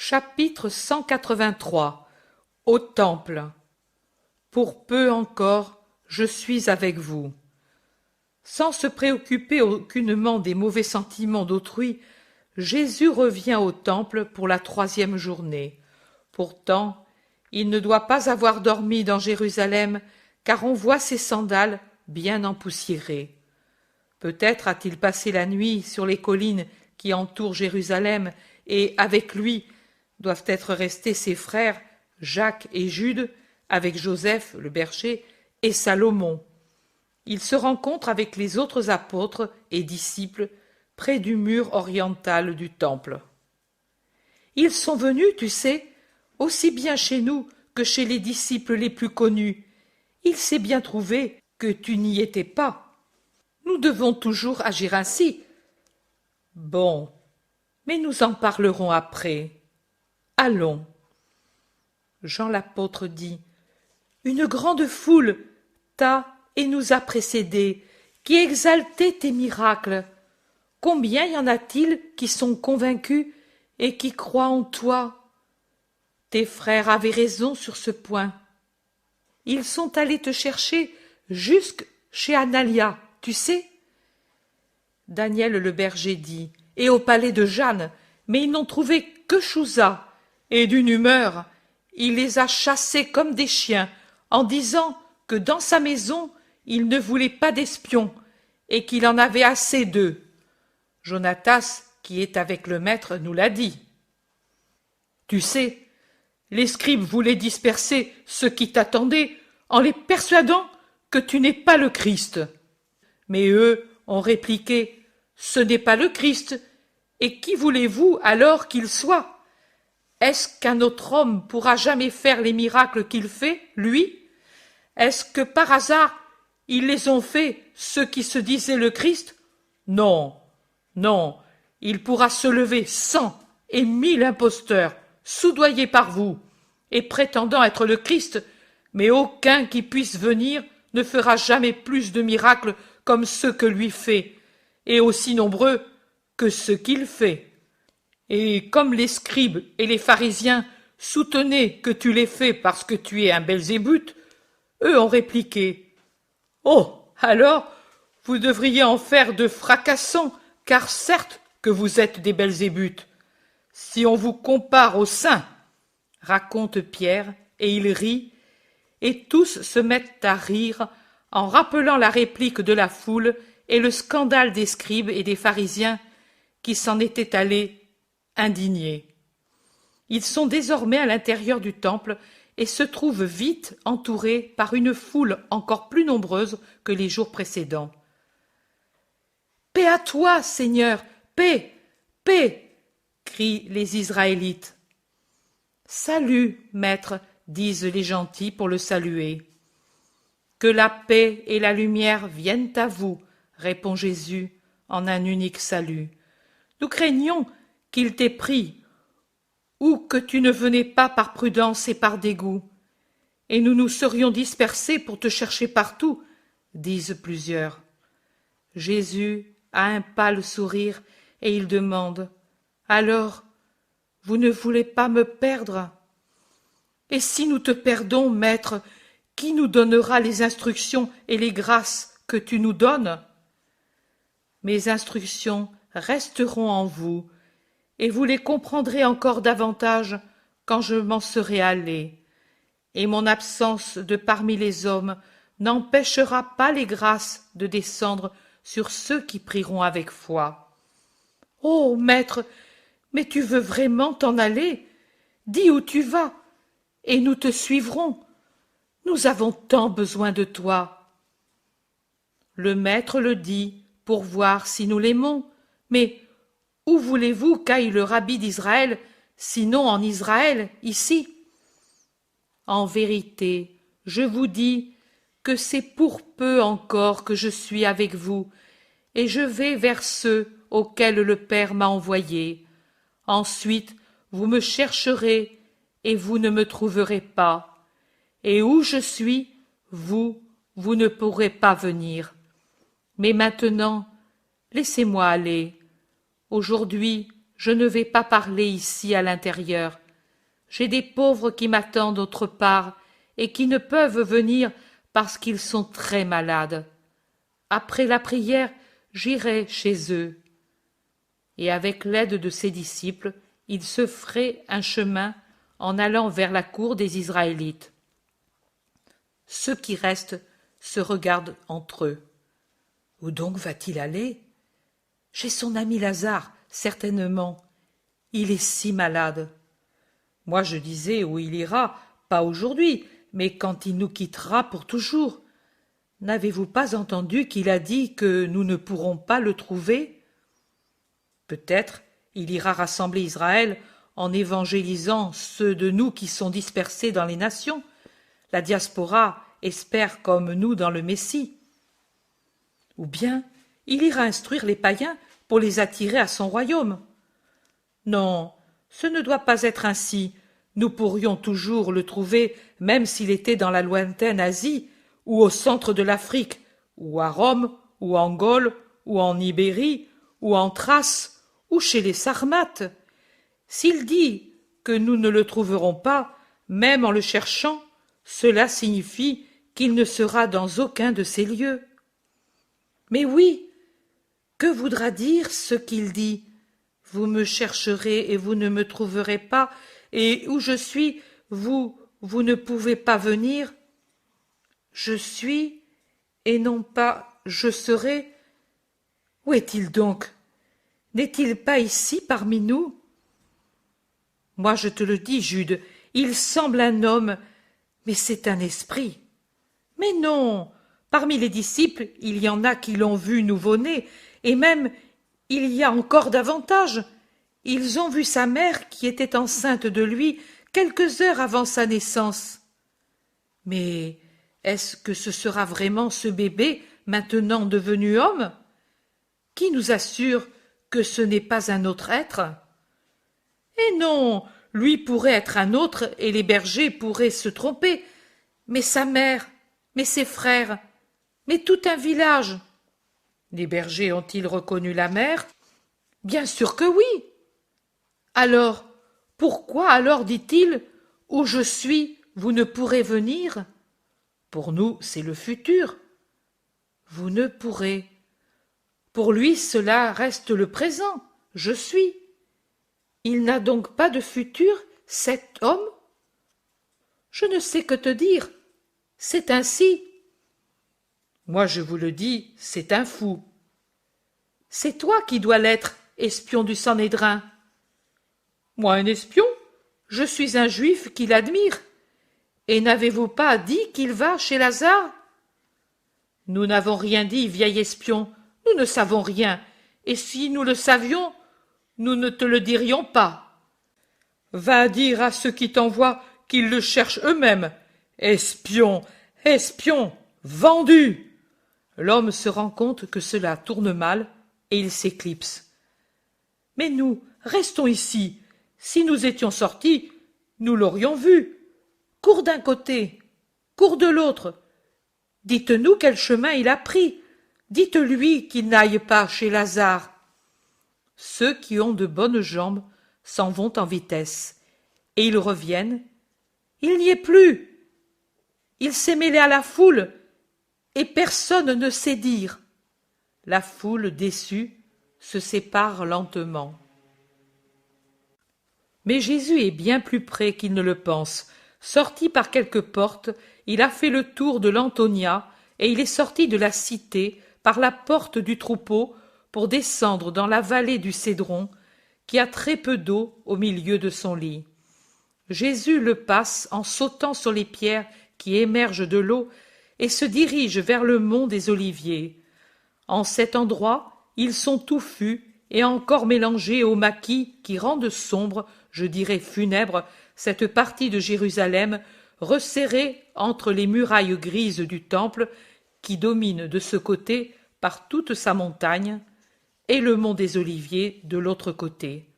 Chapitre 183. Au Temple. Pour peu encore, je suis avec vous. Sans se préoccuper aucunement des mauvais sentiments d'autrui, Jésus revient au Temple pour la 3e journée. Pourtant, il ne doit pas avoir dormi dans Jérusalem, car on voit ses sandales bien empoussiérées. Peut-être a-t-il passé la nuit sur les collines qui entourent Jérusalem, et avec lui doivent être restés ses frères Jacques et Jude, avec Joseph le berger et Salomon. Il se rencontre avec les autres apôtres et disciples près du mur oriental du temple. Ils sont venus, tu sais, aussi bien chez nous que chez les disciples les plus connus. Il s'est bien trouvé que tu n'y étais pas. Nous devons toujours agir ainsi. Bon, mais nous en parlerons après. Allons. Jean l'apôtre dit: Une grande foule t'a et nous a précédés, qui exaltait tes miracles. Combien y en a-t-il qui sont convaincus et qui croient en toi? Tes frères avaient raison sur ce point. Ils sont allés te chercher jusque chez Analia, tu sais. Daniel le berger dit: Et au palais de Jeanne, mais ils n'ont trouvé que Chouza, et d'une humeur, il les a chassés comme des chiens, en disant que dans sa maison il ne voulait pas d'espions, et qu'il en avait assez d'eux. Jonatas, qui est avec le maître, nous l'a dit. Tu sais, les scribes voulaient disperser ceux qui t'attendaient en les persuadant que tu n'es pas le Christ. Mais eux ont répliqué: Ce n'est pas le Christ, et qui voulez-vous alors qu'il soit? Est-ce qu'un autre homme pourra jamais faire les miracles qu'il fait, lui? Est-ce que par hasard ils les ont faits, ceux qui se disaient le Christ? Non, non, il pourra se lever 100 et 1000 imposteurs, soudoyés par vous, et prétendant être le Christ, mais aucun qui puisse venir ne fera jamais plus de miracles comme ceux que lui fait, et aussi nombreux que ceux qu'il fait. Et comme les scribes et les pharisiens soutenaient que tu les fais parce que tu es un Belzébuth, eux ont répliqué: Oh, alors, vous devriez en faire de fracassants, car certes que vous êtes des Belzébuth. Si on vous compare aux saints, raconte Pierre, et il rit, et tous se mettent à rire en rappelant la réplique de la foule et le scandale des scribes et des pharisiens qui s'en étaient allés indignés. Ils sont désormais à l'intérieur du temple et se trouvent vite entourés par une foule encore plus nombreuse que les jours précédents. « Paix à toi, Seigneur, paix, paix !» crient les Israélites. « Salut, maître !» disent les gentils pour le saluer. « Que la paix et la lumière viennent à vous !» répond Jésus en un unique salut. « Nous craignons qu'il t'ait pris, ou que tu ne venais pas par prudence et par dégoût, et nous nous serions dispersés pour te chercher partout, disent plusieurs. Jésus a un pâle sourire et il demande: Alors, vous ne voulez pas me perdre? Et si nous te perdons, maître, qui nous donnera les instructions et les grâces que tu nous donnes? Mes instructions resteront en vous, et vous les comprendrez encore davantage quand je m'en serai allé. Et mon absence de parmi les hommes n'empêchera pas les grâces de descendre sur ceux qui prieront avec foi. Ô maître, mais tu veux vraiment t'en aller? Dis où tu vas, et nous te suivrons. Nous avons tant besoin de toi. Le maître le dit pour voir si nous l'aimons, mais où voulez-vous qu'aille le rabbi d'Israël, sinon en Israël, ici? En vérité, je vous dis que c'est pour peu encore que je suis avec vous, et je vais vers ceux auxquels le Père m'a envoyé. Ensuite, vous me chercherez, et vous ne me trouverez pas. Et où je suis, vous ne pourrez pas venir. Mais maintenant, laissez-moi aller. Aujourd'hui, je ne vais pas parler ici à l'intérieur. J'ai des pauvres qui m'attendent autre part et qui ne peuvent venir parce qu'ils sont très malades. Après la prière, j'irai chez eux. » Et avec l'aide de ses disciples, il se ferait un chemin en allant vers la cour des Israélites. Ceux qui restent se regardent entre eux. Où donc va-t-il aller? Chez son ami Lazare, certainement. Il est si malade. Moi je disais où il ira, pas aujourd'hui, mais quand il nous quittera pour toujours. N'avez-vous pas entendu qu'il a dit que nous ne pourrons pas le trouver? Peut-être il ira rassembler Israël en évangélisant ceux de nous qui sont dispersés dans les nations. La diaspora espère comme nous dans le Messie. Ou bien il ira instruire les païens pour les attirer à son royaume. Non, ce ne doit pas être ainsi. Nous pourrions toujours le trouver même s'il était dans la lointaine Asie, ou au centre de l'Afrique, ou à Rome, ou en Gaule, ou en Ibérie, ou en Thrace, ou chez les Sarmates. S'il dit que nous ne le trouverons pas, même en le cherchant, cela signifie qu'il ne sera dans aucun de ces lieux. Mais oui, que voudra dire ce qu'il dit? Vous me chercherez et vous ne me trouverez pas, et où je suis, vous ne pouvez pas venir. Je suis, et non pas je serai. Où est-il donc? N'est-il pas ici parmi nous? Moi je te le dis, Jude, il semble un homme, mais c'est un esprit. Mais non, parmi les disciples, il y en a qui l'ont vu nouveau-né, et même il y a encore davantage. Ils ont vu sa mère qui était enceinte de lui quelques heures avant sa naissance. Mais est-ce que ce sera vraiment ce bébé maintenant devenu homme? Qui nous assure que ce n'est pas un autre être? Eh non, lui pourrait être un autre et les bergers pourraient se tromper. Mais sa mère, mais ses frères, mais tout un village. Les bergers ont-ils reconnu la mère? Bien sûr que oui. Alors, pourquoi alors dit-il, où je suis, vous ne pourrez venir? Pour nous, c'est le futur. Vous ne pourrez. Pour lui, cela reste le présent. Je suis. Il n'a donc pas de futur, cet homme? Je ne sais que te dire. C'est ainsi. Moi, je vous le dis, c'est un fou. C'est toi qui dois l'être, espion du Sanhédrin. Moi, un espion? Je suis un juif qui l'admire. Et n'avez-vous pas dit qu'il va chez Lazare? Nous n'avons rien dit, vieil espion. Nous ne savons rien. Et si nous le savions, nous ne te le dirions pas. Va dire à ceux qui t'envoient qu'ils le cherchent eux-mêmes. Espion, espion, vendu! L'homme se rend compte que cela tourne mal et il s'éclipse. Mais nous, restons ici. Si nous étions sortis, nous l'aurions vu. Cours d'un côté, cours de l'autre. Dites-nous quel chemin il a pris. Dites-lui qu'il n'aille pas chez Lazare. Ceux qui ont de bonnes jambes s'en vont en vitesse, et ils reviennent. Il n'y est plus. Il s'est mêlé à la foule, et personne ne sait dire. La foule, déçue, se sépare lentement. Mais Jésus est bien plus près qu'il ne le pense. Sorti par quelques portes, il a fait le tour de l'Antonia, et il est sorti de la cité par la porte du troupeau pour descendre dans la vallée du Cédron, qui a très peu d'eau au milieu de son lit. Jésus le passe en sautant sur les pierres qui émergent de l'eau et se dirige vers le mont des Oliviers. En cet endroit, ils sont touffus et encore mélangés au maquis qui rendent sombre, je dirais funèbre, cette partie de Jérusalem resserrée entre les murailles grises du temple qui domine de ce côté par toute sa montagne et le mont des Oliviers de l'autre côté.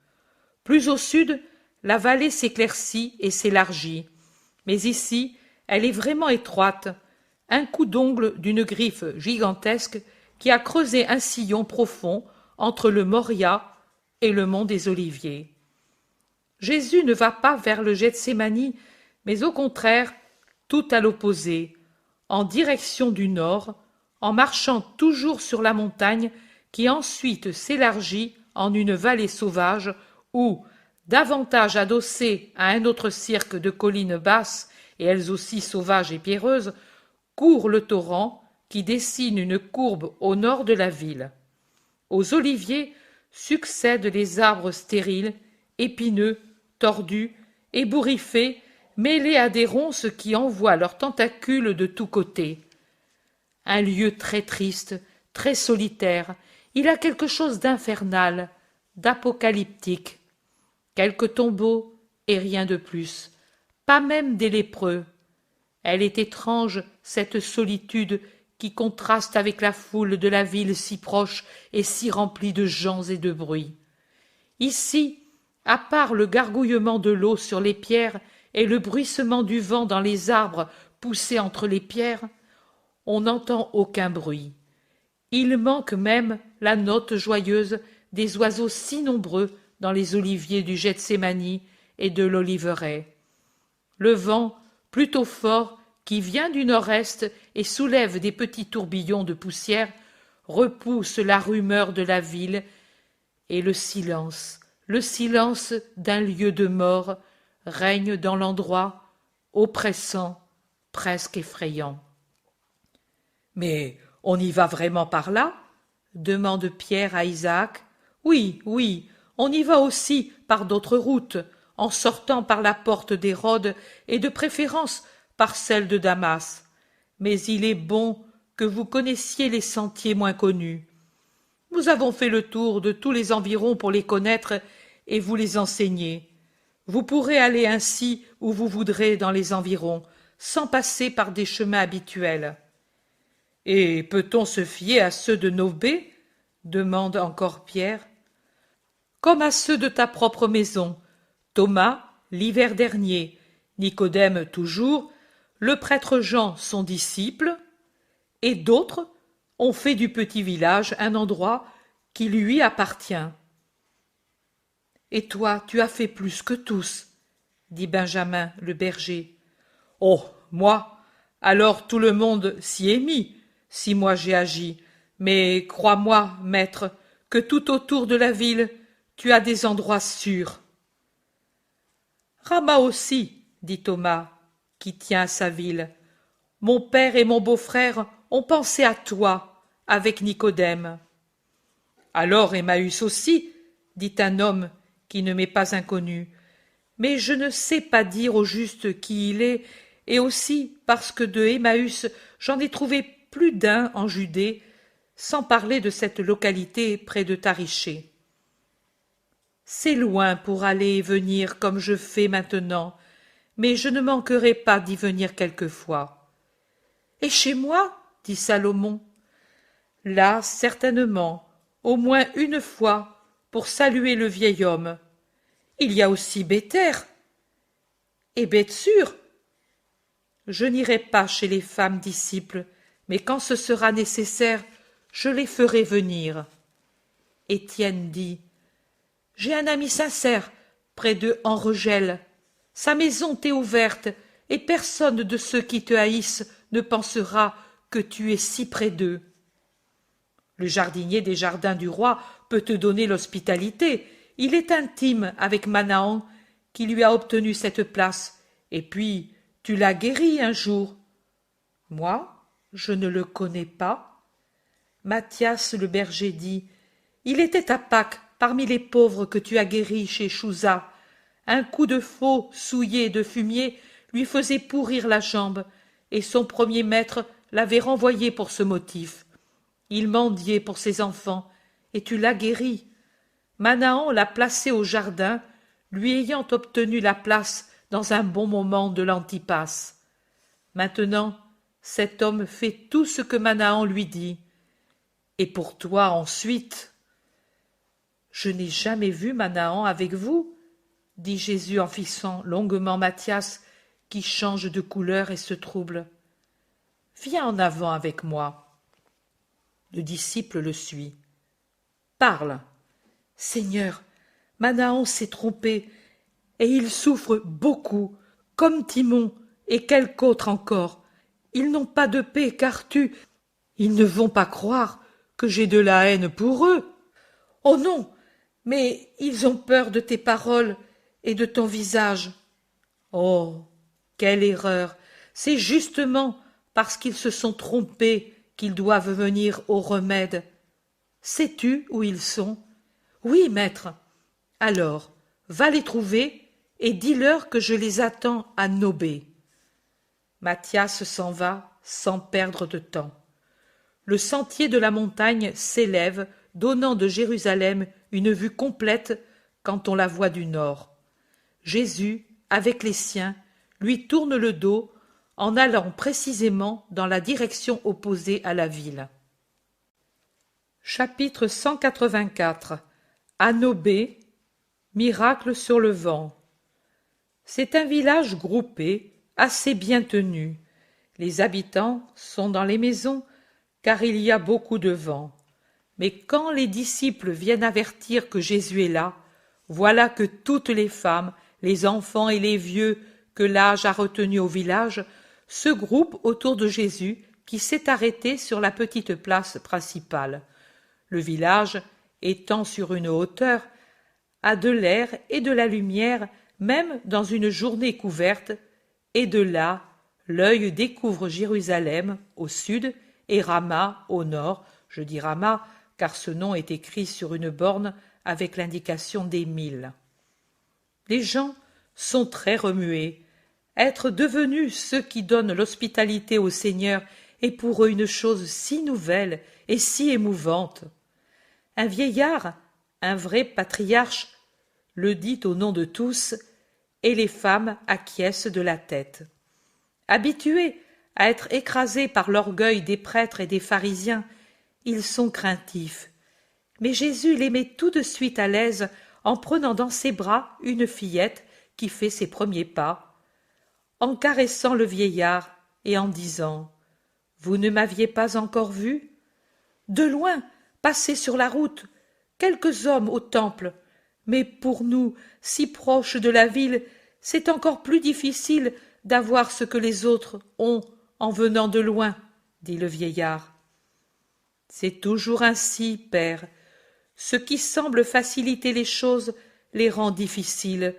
Plus au sud, la vallée s'éclaircit et s'élargit, mais ici, elle est vraiment étroite, un coup d'ongle d'une griffe gigantesque qui a creusé un sillon profond entre le Moria et le mont des Oliviers. Jésus ne va pas vers le Gethsémani, mais au contraire, tout à l'opposé, en direction du nord, en marchant toujours sur la montagne qui ensuite s'élargit en une vallée sauvage où, davantage adossée à un autre cirque de collines basses et elles aussi sauvages et pierreuses, court le torrent qui dessine une courbe au nord de la ville. Aux oliviers succèdent les arbres stériles, épineux, tordus, ébouriffés, mêlés à des ronces qui envoient leurs tentacules de tous côtés. Un lieu très triste, très solitaire, il a quelque chose d'infernal, d'apocalyptique. Quelques tombeaux et rien de plus, pas même des lépreux. Elle est étrange, cette solitude qui contraste avec la foule de la ville si proche et si remplie de gens et de bruit. Ici, à part le gargouillement de l'eau sur les pierres et le bruissement du vent dans les arbres poussés entre les pierres, on n'entend aucun bruit. Il manque même la note joyeuse des oiseaux si nombreux dans les oliviers du Gethsémani et de l'oliveraie. Le vent, plutôt fort, qui vient du nord-est et soulève des petits tourbillons de poussière, repousse la rumeur de la ville, et le silence d'un lieu de mort, règne dans l'endroit, oppressant, presque effrayant. Mais on y va vraiment par là? Demande Pierre à Isaac. Oui, oui, on y va aussi par d'autres routes, en sortant par la porte d'Hérode et de préférence par celle de Damas. Mais il est bon que vous connaissiez les sentiers moins connus. Nous avons fait le tour de tous les environs pour les connaître et vous les enseigner. Vous pourrez aller ainsi où vous voudrez dans les environs, sans passer par des chemins habituels. Et peut-on se fier à ceux de Nobé? Demande encore Pierre. Comme à ceux de ta propre maison. Thomas, l'hiver dernier, Nicodème toujours, le prêtre Jean, son disciple, et d'autres ont fait du petit village un endroit qui lui appartient. Et toi, tu as fait plus que tous, dit Benjamin, le berger. Oh, moi, alors tout le monde s'y est mis, si moi j'ai agi. Mais crois-moi, maître, que tout autour de la ville, tu as des endroits sûrs. Rama aussi, dit Thomas, qui tient à sa ville. Mon père et mon beau-frère ont pensé à toi, avec Nicodème. Alors Emmaüs aussi, dit un homme qui ne m'est pas inconnu. Mais je ne sais pas dire au juste qui il est, et aussi parce que de Emmaüs j'en ai trouvé plus d'un en Judée, sans parler de cette localité près de Tariché. C'est loin pour aller et venir comme je fais maintenant, mais je ne manquerai pas d'y venir quelquefois. Et chez moi? Dit Salomon. Là, certainement, au moins une fois, pour saluer le vieil homme. Il y a aussi Béther. Et Bethsur. Je n'irai pas chez les femmes disciples, mais quand ce sera nécessaire, je les ferai venir. Étienne dit. J'ai un ami sincère près de Enregel. Sa maison t'est ouverte, et personne de ceux qui te haïssent ne pensera que tu es si près d'eux. Le jardinier des jardins du roi peut te donner l'hospitalité. Il est intime avec Manahan, qui lui a obtenu cette place, et puis tu l'as guéri un jour. Moi, je ne le connais pas. Mathias le berger dit. Il était à Pâques parmi les pauvres que tu as guéris chez Chouza. Un coup de faux souillé de fumier lui faisait pourrir la jambe, et son premier maître l'avait renvoyé pour ce motif. Il mendiait pour ses enfants, et tu l'as guéri. Manahan l'a placé au jardin, lui ayant obtenu la place dans un bon moment de l'Antipas. Maintenant, cet homme fait tout ce que Manahan lui dit. Et pour toi ensuite. Je n'ai jamais vu Manahan avec vous, dit Jésus en fixant longuement Mathias, qui change de couleur et se trouble. Viens en avant avec moi. Le disciple le suit. Parle. Seigneur, Manaon s'est trompé, et il souffre beaucoup, comme Timon et quelque autre encore. Ils n'ont pas de paix, car ils ne vont pas croire que j'ai de la haine pour eux. Oh non, mais ils ont peur de tes paroles et de ton visage. Oh, quelle erreur! C'est justement parce qu'ils se sont trompés qu'ils doivent venir au remède. Sais-tu où ils sont? Oui, maître. Alors, va les trouver et dis-leur que je les attends à Nobé. Mathias s'en va sans perdre de temps. Le sentier de la montagne s'élève, donnant de Jérusalem une vue complète quand on la voit du nord. Jésus, avec les siens, lui tourne le dos en allant précisément dans la direction opposée à la ville. Chapitre 184. À Nobé, miracle sur le vent. C'est un village groupé, assez bien tenu. Les habitants sont dans les maisons, car il y a beaucoup de vent. Mais quand les disciples viennent avertir que Jésus est là, voilà que toutes les femmes, les enfants et les vieux que l'âge a retenus au village se groupent autour de Jésus qui s'est arrêté sur la petite place principale. Le village, étant sur une hauteur, a de l'air et de la lumière même dans une journée couverte, et de là l'œil découvre Jérusalem au sud et Rama au nord. Je dis Rama car ce nom est écrit sur une borne avec l'indication des 1000. Les gens sont très remués. Être devenus ceux qui donnent l'hospitalité au Seigneur est pour eux une chose si nouvelle et si émouvante. Un vieillard, un vrai patriarche, le dit au nom de tous, et les femmes acquiescent de la tête. Habitués à être écrasés par l'orgueil des prêtres et des pharisiens, ils sont craintifs. Mais Jésus les met tout de suite à l'aise en prenant dans ses bras une fillette qui fait ses premiers pas, en caressant le vieillard et en disant « Vous ne m'aviez pas encore vu ?» De loin, passés sur la route, quelques hommes au temple, mais pour nous, si proches de la ville, c'est encore plus difficile d'avoir ce que les autres ont en venant de loin, dit le vieillard. C'est toujours ainsi, père. Ce qui semble faciliter les choses les rend difficiles,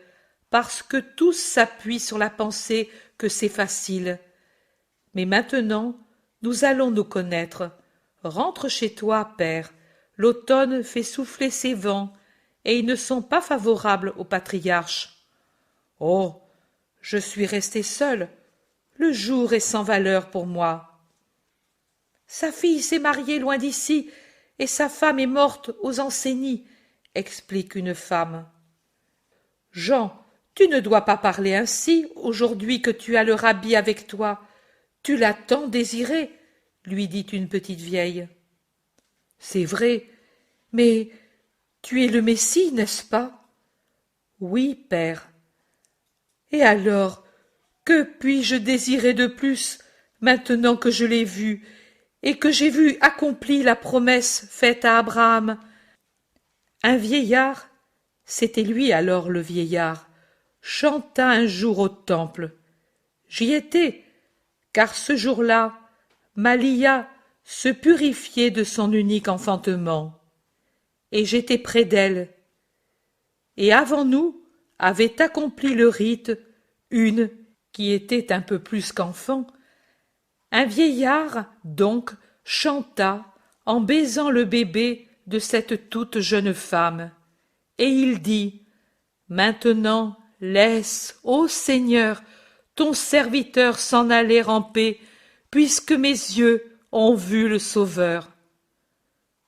parce que tous s'appuient sur la pensée que c'est facile. Mais maintenant, nous allons nous connaître. Rentre chez toi, père. L'automne fait souffler ses vents, et ils ne sont pas favorables au patriarche. Oh, je suis resté seul. Le jour est sans valeur pour moi. Sa fille s'est mariée loin d'ici, et sa femme est morte aux Ansénies, explique une femme. Jean, tu ne dois pas parler ainsi aujourd'hui que tu as le rabbi avec toi. Tu l'as tant désiré, lui dit une petite vieille. C'est vrai, mais tu es le Messie, n'est-ce pas? Oui, père. Et alors, que puis-je désirer de plus, maintenant que je l'ai vu, et que j'ai vu accomplie la promesse faite à Abraham? Un vieillard, c'était lui alors le vieillard, chanta un jour au temple. J'y étais, car ce jour-là, Malia se purifiait de son unique enfantement, et j'étais près d'elle. Et avant nous avait accompli le rite une qui était un peu plus qu'enfant. Un vieillard, donc, chanta en baisant le bébé de cette toute jeune femme, et il dit « Maintenant, laisse, ô Seigneur, ton serviteur s'en aller en paix, puisque mes yeux ont vu le Sauveur. »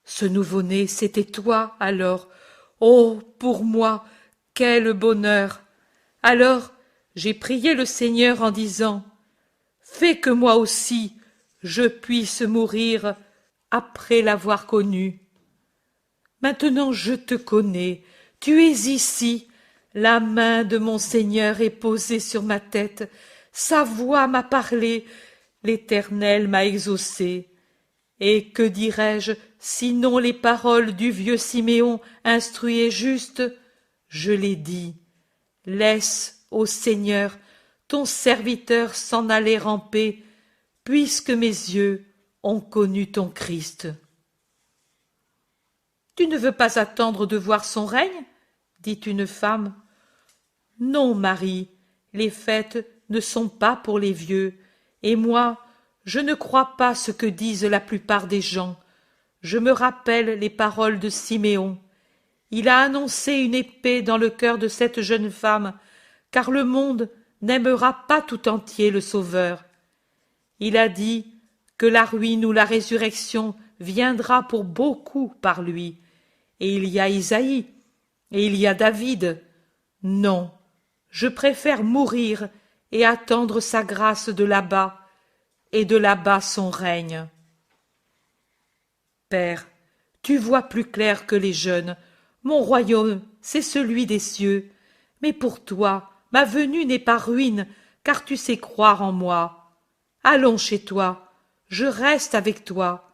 Ce nouveau-né, c'était toi, alors. Oh, pour moi, quel bonheur! Alors, j'ai prié le Seigneur en disant « Fais que moi aussi, je puisse mourir après l'avoir connu. » Maintenant je te connais, tu es ici, la main de mon Seigneur est posée sur ma tête, sa voix m'a parlé, l'Éternel m'a exaucé. Et que dirais-je, sinon les paroles du vieux Siméon instruit et juste? je l'ai dit, laisse, ô Seigneur, ton serviteur s'en aller en paix, puisque mes yeux ont connu ton Christ. Tu ne veux pas attendre de voir son règne? Dit une femme. Non, Marie, les fêtes ne sont pas pour les vieux, et moi, je ne crois pas ce que disent la plupart des gens. Je me rappelle les paroles de Siméon. Il a annoncé une épée dans le cœur de cette jeune femme, car le monde n'aimera pas tout entier le Sauveur. Il a dit que la ruine ou la résurrection viendra pour beaucoup par lui. Et il y a Isaïe, et il y a David. Non, je préfère mourir et attendre sa grâce de là-bas, et de là-bas son règne. Père, tu vois plus clair que les jeunes. Mon royaume, c'est celui des cieux. Mais pour toi, ma venue n'est pas ruine, car tu sais croire en moi. Allons chez toi, je reste avec toi.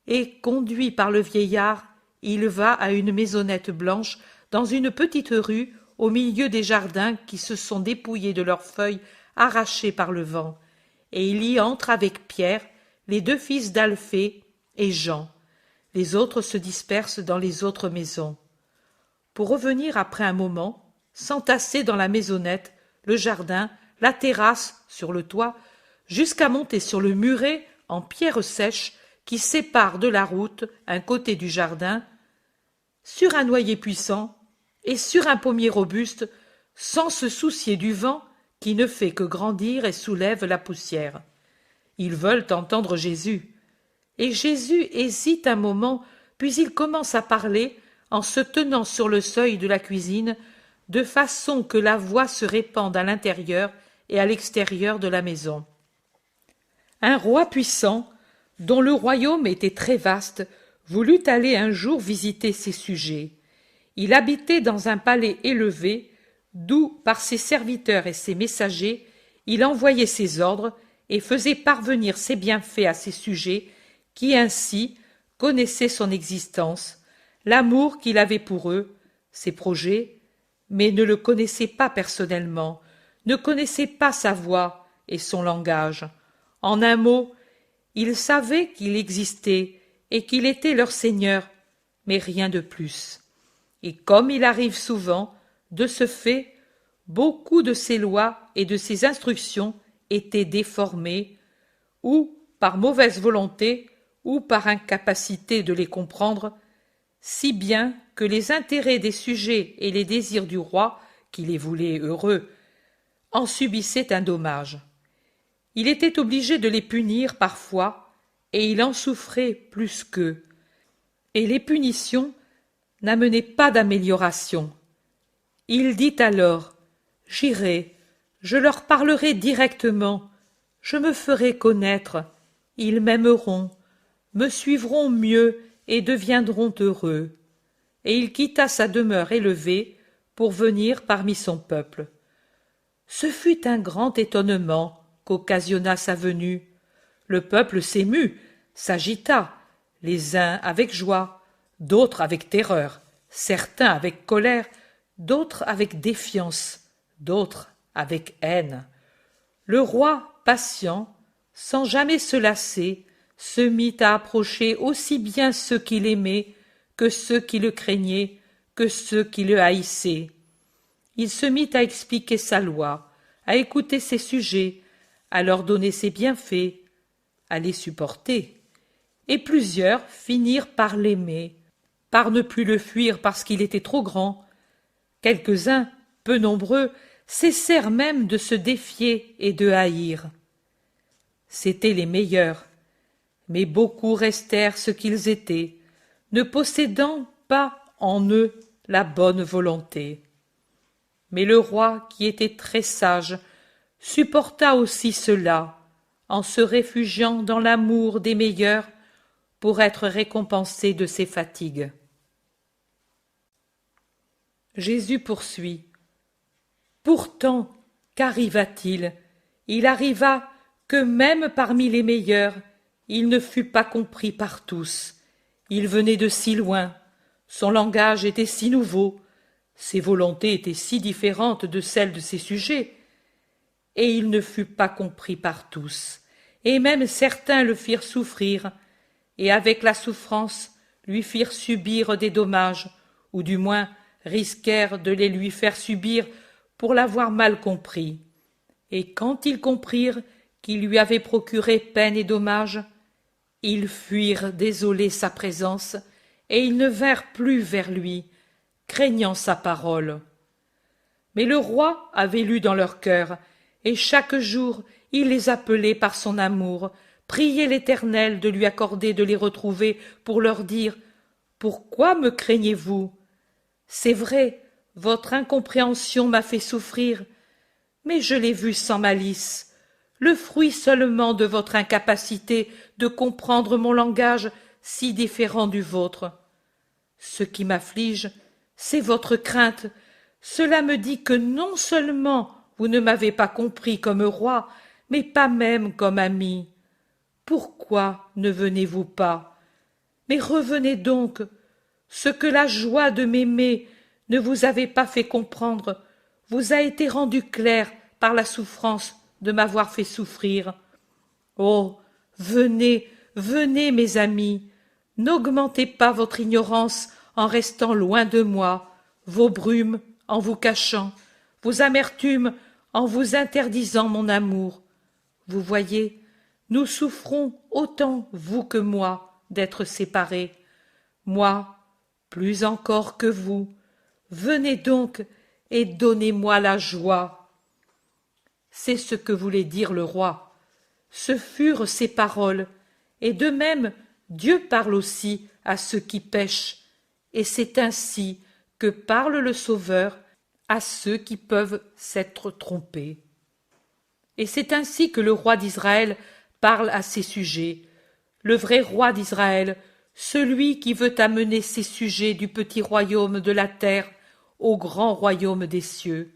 Et, conduit par le vieillard, il va à une maisonnette blanche dans une petite rue au milieu des jardins qui se sont dépouillés de leurs feuilles arrachées par le vent. Et il y entre avec Pierre, les deux fils d'Alphée et Jean. Les autres se dispersent dans les autres maisons. Pour revenir après un moment, s'entasser dans la maisonnette, le jardin, la terrasse, sur le toit, jusqu'à monter sur le muret en pierre sèche qui sépare de la route un côté du jardin, sur un noyer puissant et sur un pommier robuste, sans se soucier du vent qui ne fait que grandir et soulève la poussière. Ils veulent entendre Jésus. Et Jésus hésite un moment, puis il commence à parler en se tenant sur le seuil de la cuisine, de façon que la voix se répande à l'intérieur et à l'extérieur de la maison. Un roi puissant, dont le royaume était très vaste, voulut aller un jour visiter ses sujets. Il habitait dans un palais élevé, d'où, par ses serviteurs et ses messagers, il envoyait ses ordres et faisait parvenir ses bienfaits à ses sujets, qui ainsi connaissaient son existence, l'amour qu'il avait pour eux, ses projets, mais ne le connaissaient pas personnellement, ne connaissaient pas sa voix et son langage. En un mot, ils savaient qu'il existait et qu'il était leur Seigneur, mais rien de plus. Et comme il arrive souvent, de ce fait, beaucoup de ses lois et de ses instructions étaient déformées, ou par mauvaise volonté, ou par incapacité de les comprendre, si bien que les intérêts des sujets et les désirs du roi, qui les voulait heureux, en subissaient un dommage. Il était obligé de les punir parfois, et il en souffrait plus qu'eux. Et les punitions n'amenaient pas d'amélioration. Il dit alors: « J'irai, je leur parlerai directement, je me ferai connaître, ils m'aimeront, me suivront mieux et deviendront heureux. » Et il quitta sa demeure élevée pour venir parmi son peuple. Ce fut un grand étonnement qu'occasionna sa venue. Le peuple s'émut, s'agita, les uns avec joie, d'autres avec terreur, certains avec colère, d'autres avec défiance, d'autres avec haine. Le roi, patient, sans jamais se lasser, se mit à approcher aussi bien ceux qu'il aimait que ceux qui le craignaient, que ceux qui le haïssaient. Il se mit à expliquer sa loi, à écouter ses sujets, à leur donner ses bienfaits, à les supporter. Et plusieurs finirent par l'aimer, par ne plus le fuir parce qu'il était trop grand. Quelques-uns, peu nombreux, cessèrent même de se défier et de haïr. C'étaient les meilleurs, mais beaucoup restèrent ce qu'ils étaient, ne possédant pas en eux la bonne volonté. Mais le roi, qui était très sage, supporta aussi cela, en se réfugiant dans l'amour des meilleurs pour être récompensé de ses fatigues. Jésus poursuit. Pourtant, qu'arriva-t-il? Il arriva que même parmi les meilleurs, il ne fut pas compris par tous. Il venait de si loin, son langage était si nouveau, Ses volontés étaient si différentes de celles de ses sujets, et il ne fut pas compris par tous, et même certains le firent souffrir, et avec la souffrance lui firent subir des dommages, ou du moins risquèrent de les lui faire subir pour l'avoir mal compris. Et quand ils comprirent qu'il lui avait procuré peine et dommages, ils fuirent désolés sa présence, et ils ne vinrent plus vers lui, craignant sa parole. Mais le roi avait lu dans leur cœur, et chaque jour il les appelait par son amour, priait l'Éternel de lui accorder de les retrouver pour leur dire « Pourquoi me craignez-vous ? C'est vrai, votre incompréhension m'a fait souffrir, mais je l'ai vu sans malice, le fruit seulement de votre incapacité de comprendre mon langage si différent du vôtre. Ce qui m'afflige, c'est votre crainte. Cela me dit que non seulement vous ne m'avez pas compris comme roi, mais pas même comme ami. Pourquoi ne venez-vous pas? Mais revenez donc. Ce que la joie de m'aimer ne vous avait pas fait comprendre vous a été rendu clair par la souffrance de m'avoir fait souffrir. Oh, venez, venez, mes amis, n'augmentez pas votre ignorance en restant loin de moi, vos brumes en vous cachant, vos amertumes en vous interdisant mon amour. Vous voyez, nous souffrons autant, vous que moi, d'être séparés. Moi, plus encore que vous. Venez donc et donnez-moi la joie. C'est ce que voulait dire le roi. Ce furent ses paroles, et de même Dieu parle aussi à ceux qui pêchent, et c'est ainsi que parle le Sauveur à ceux qui peuvent s'être trompés. Et c'est ainsi que le roi d'Israël parle à ses sujets, le vrai roi d'Israël, celui qui veut amener ses sujets du petit royaume de la terre au grand royaume des cieux.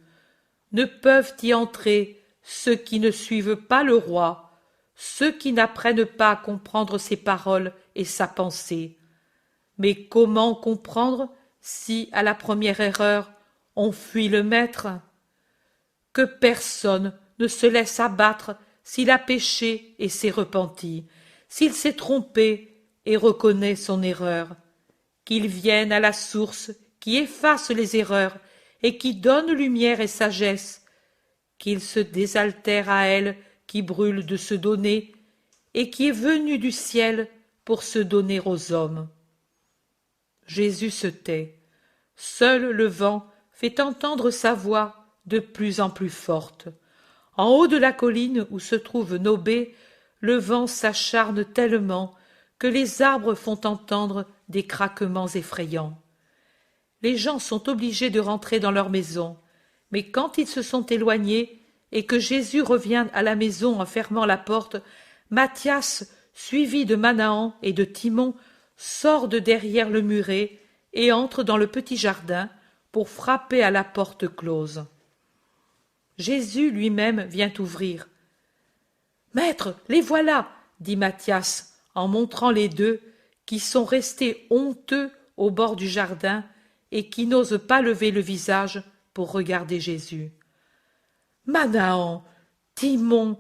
Ne peuvent y entrer ceux qui ne suivent pas le roi, ceux qui n'apprennent pas à comprendre ses paroles et sa pensée. Mais comment comprendre si, à la première erreur, on fuit le maître? Que personne ne se laisse abattre s'il a péché et s'est repenti, s'il s'est trompé et reconnaît son erreur. Qu'il vienne à la source qui efface les erreurs et qui donne lumière et sagesse, qu'il se désaltère à elle qui brûle de se donner et qui est venu du ciel pour se donner aux hommes. Jésus se tait. Seul le vent fait entendre sa voix de plus en plus forte. En haut de la colline où se trouve Nobé, le vent s'acharne tellement que les arbres font entendre des craquements effrayants. Les gens sont obligés de rentrer dans leur maison, mais quand ils se sont éloignés et que Jésus revient à la maison en fermant la porte, Matthias, suivi de Manahan et de Timon, sort de derrière le muret et entre dans le petit jardin pour frapper à la porte close. Jésus lui-même vient ouvrir. « Maître, les voilà !» dit Matthias, en montrant les deux, qui sont restés honteux au bord du jardin et qui n'osent pas lever le visage pour regarder Jésus. « Manahan, Timon,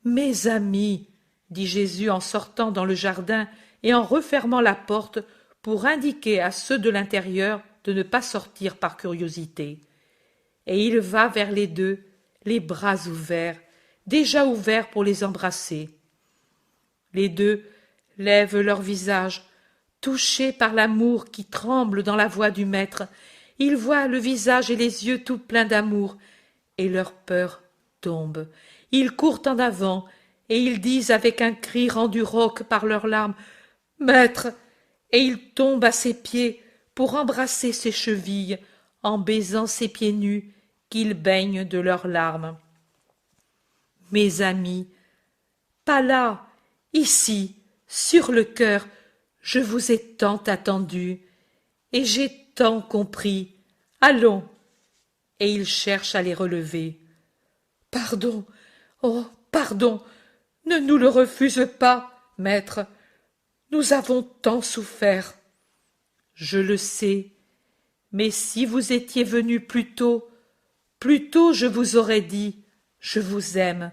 mes amis !» dit Jésus en sortant dans le jardin et en refermant la porte pour indiquer à ceux de l'intérieur de ne pas sortir par curiosité. Et il va vers les deux, les bras ouverts, déjà ouverts pour les embrasser. Les deux lèvent leur visage, touchés par l'amour qui tremble dans la voix du Maître. Ils voient le visage et les yeux tout pleins d'amour, et leur peur tombe. Ils courent en avant, et ils disent avec un cri rendu rauque par leurs larmes « Maître !» et ils tombent à ses pieds pour embrasser ses chevilles, en baisant ses pieds nus qu'ils baignent de leurs larmes. Mes amis, pas là, ici, sur le cœur, je vous ai tant attendu, et j'ai tant compris. Allons. Et il cherche à les relever. Pardon, oh, pardon, ne nous le refuse pas, maître. Nous avons tant souffert. Je le sais, Mais si vous étiez venu plus tôt, je vous aurais dit, je vous aime.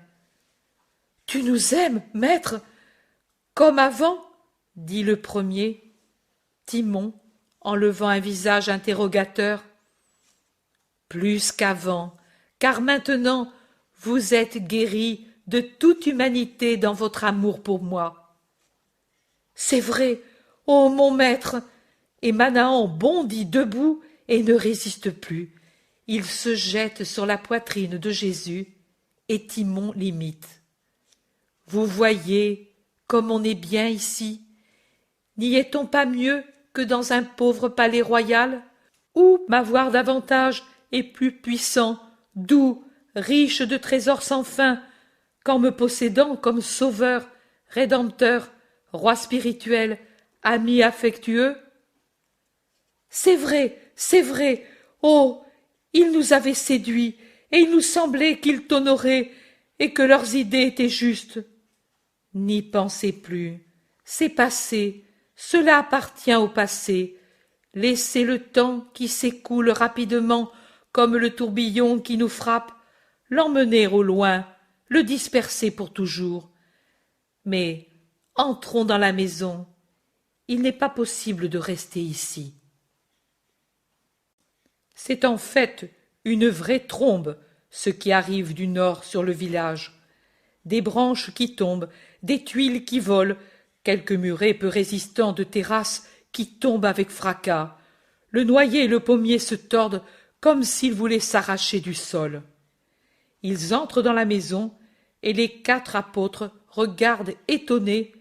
Tu nous aimes, maître, comme avant, dit le premier. Timon, en levant un visage interrogateur. Plus qu'avant, car maintenant vous êtes guéri de toute humanité dans votre amour pour moi. C'est vrai, ô mon maître. Et Manahan bondit debout et ne résiste plus. Il se jette sur la poitrine de Jésus et Timon l'imite. Vous voyez comme on est bien ici. N'y est-on pas mieux que dans un pauvre palais royal, où m'avoir davantage et plus puissant, doux, riche de trésors sans fin, qu'en me possédant comme sauveur, rédempteur, roi spirituel, ami affectueux? C'est vrai, oh, ils nous avaient séduits, et il nous semblait qu'ils t'honoraient, et que leurs idées étaient justes. N'y pensez plus, c'est passé, cela appartient au passé. Laissez le temps qui s'écoule rapidement comme le tourbillon qui nous frappe, l'emmener au loin, le disperser pour toujours. Mais entrons dans la maison, il n'est pas possible de rester ici. C'est en fait une vraie trombe, ce qui arrive du nord sur le village. Des branches qui tombent, des tuiles qui volent, quelques murets peu résistants de terrasses qui tombent avec fracas. Le noyer et le pommier se tordent comme s'ils voulaient s'arracher du sol. Ils entrent dans la maison, et les 4 apôtres regardent étonnés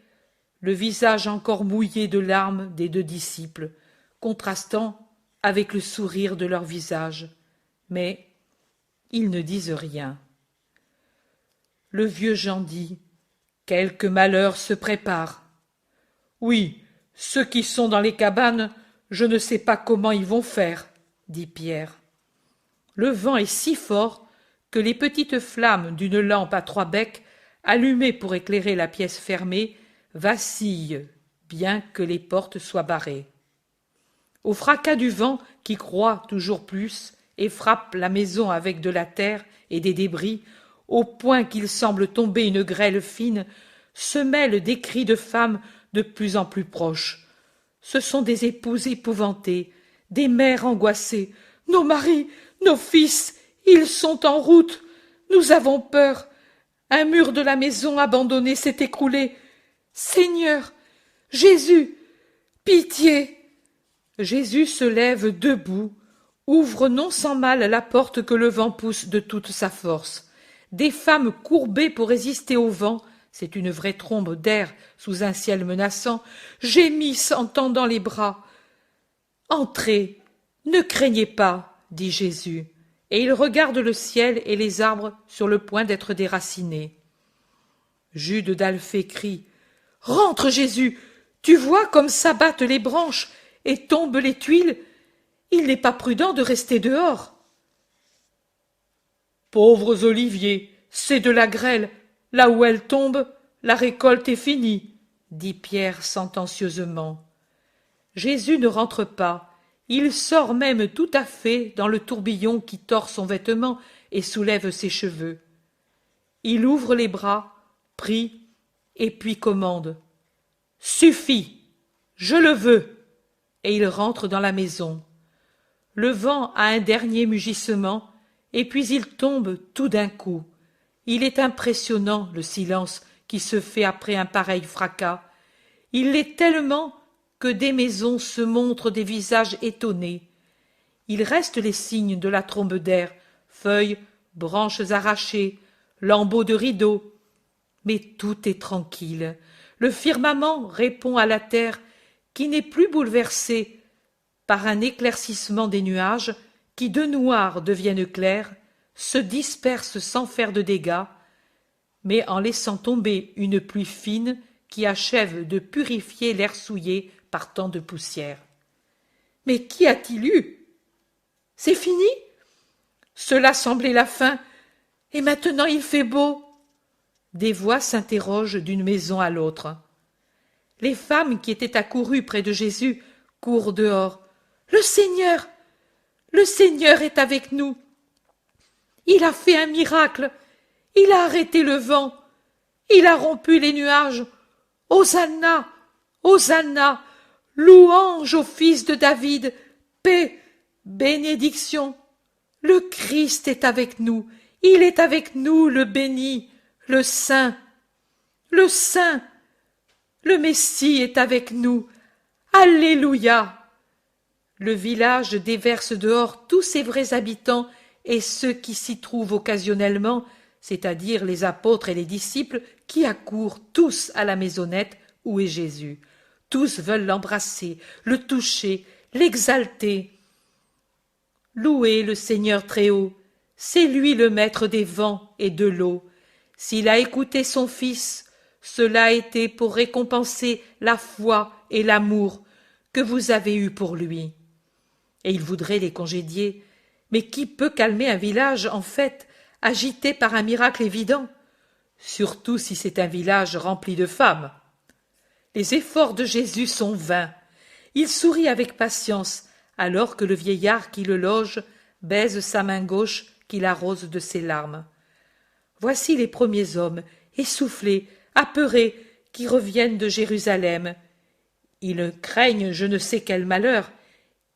le visage encore mouillé de larmes des 2 disciples, contrastant avec le sourire de leur visage. Mais ils ne disent rien. Le vieux Jean dit: quelque malheur se prépare. Oui, ceux qui sont dans les cabanes, je ne sais pas comment ils vont faire, dit Pierre. Le vent est si fort que les petites flammes d'une lampe à 3 becs, allumée pour éclairer la pièce fermée, vacillent, bien que les portes soient barrées. Au fracas du vent qui croît toujours plus et frappe la maison avec de la terre et des débris, au point qu'il semble tomber une grêle fine, se mêlent des cris de femmes de plus en plus proches. Ce sont des épouses épouvantées, des mères angoissées. Nos maris, nos fils, ils sont en route. Nous avons peur. Un mur de la maison abandonnée s'est écroulé. Seigneur, Jésus, pitié! Jésus se lève debout, ouvre non sans mal la porte que le vent pousse de toute sa force. Des femmes courbées pour résister au vent, c'est une vraie trombe d'air sous un ciel menaçant, gémissent en tendant les bras. « Entrez, ne craignez pas, dit Jésus, et il regarde le ciel et les arbres sur le point d'être déracinés. » Jude d'Alphée crie: « Rentre, Jésus, tu vois comme s'abattent les branches et tombent les tuiles. Il n'est pas prudent de rester dehors. » « Pauvres oliviers, c'est de la grêle. Là où elle tombe, la récolte est finie, » dit Pierre sentencieusement. Jésus ne rentre pas. Il sort même tout à fait dans le tourbillon qui tord son vêtement et soulève ses cheveux. Il ouvre les bras, prie, et puis commande: « Suffit, je le veux !» Et il rentre dans la maison. Le vent a un dernier mugissement, et puis il tombe tout d'un coup. Il est impressionnant, le silence qui se fait après un pareil fracas. Il l'est tellement que des maisons se montrent des visages étonnés. Il reste les signes de la trombe d'air, feuilles, branches arrachées, lambeaux de rideaux. Mais tout est tranquille. Le firmament répond à la terre qui n'est plus bouleversée par un éclaircissement des nuages qui de noirs deviennent clairs, se dispersent sans faire de dégâts, mais en laissant tomber une pluie fine qui achève de purifier l'air souillé par tant de poussière. Mais qu'y a-t-il eu? C'est fini? Cela semblait la fin, et maintenant il fait beau. Des voix s'interrogent d'une maison à l'autre. Les femmes qui étaient accourues près de Jésus courent dehors. « Le Seigneur! le Seigneur est avec nous. Il a fait un miracle, il a arrêté le vent, il a rompu les nuages. Hosanna, Hosanna, louange au fils de David, paix, bénédiction. Le Christ est avec nous, il est avec nous, le béni, le Saint, le Saint, le Messie est avec nous. Alléluia. Le village déverse dehors tous ses vrais habitants et ceux qui s'y trouvent occasionnellement, c'est-à-dire les apôtres et les disciples, qui accourent tous à la maisonnette où est Jésus. Tous veulent l'embrasser, le toucher, l'exalter. Louez le Seigneur Très-Haut, c'est lui le maître des vents et de l'eau. S'il a écouté son Fils, cela a été pour récompenser la foi et l'amour que vous avez eus pour lui. Et il voudrait les congédier. Mais qui peut calmer un village, en fait, agité par un miracle évident, surtout si c'est un village rempli de femmes? Les efforts de Jésus sont vains. Il sourit avec patience, alors que le vieillard qui le loge baise sa main gauche qu'il arrose de ses larmes. Voici les premiers hommes, essoufflés, apeurés, qui reviennent de Jérusalem. Ils craignent je ne sais quel malheur.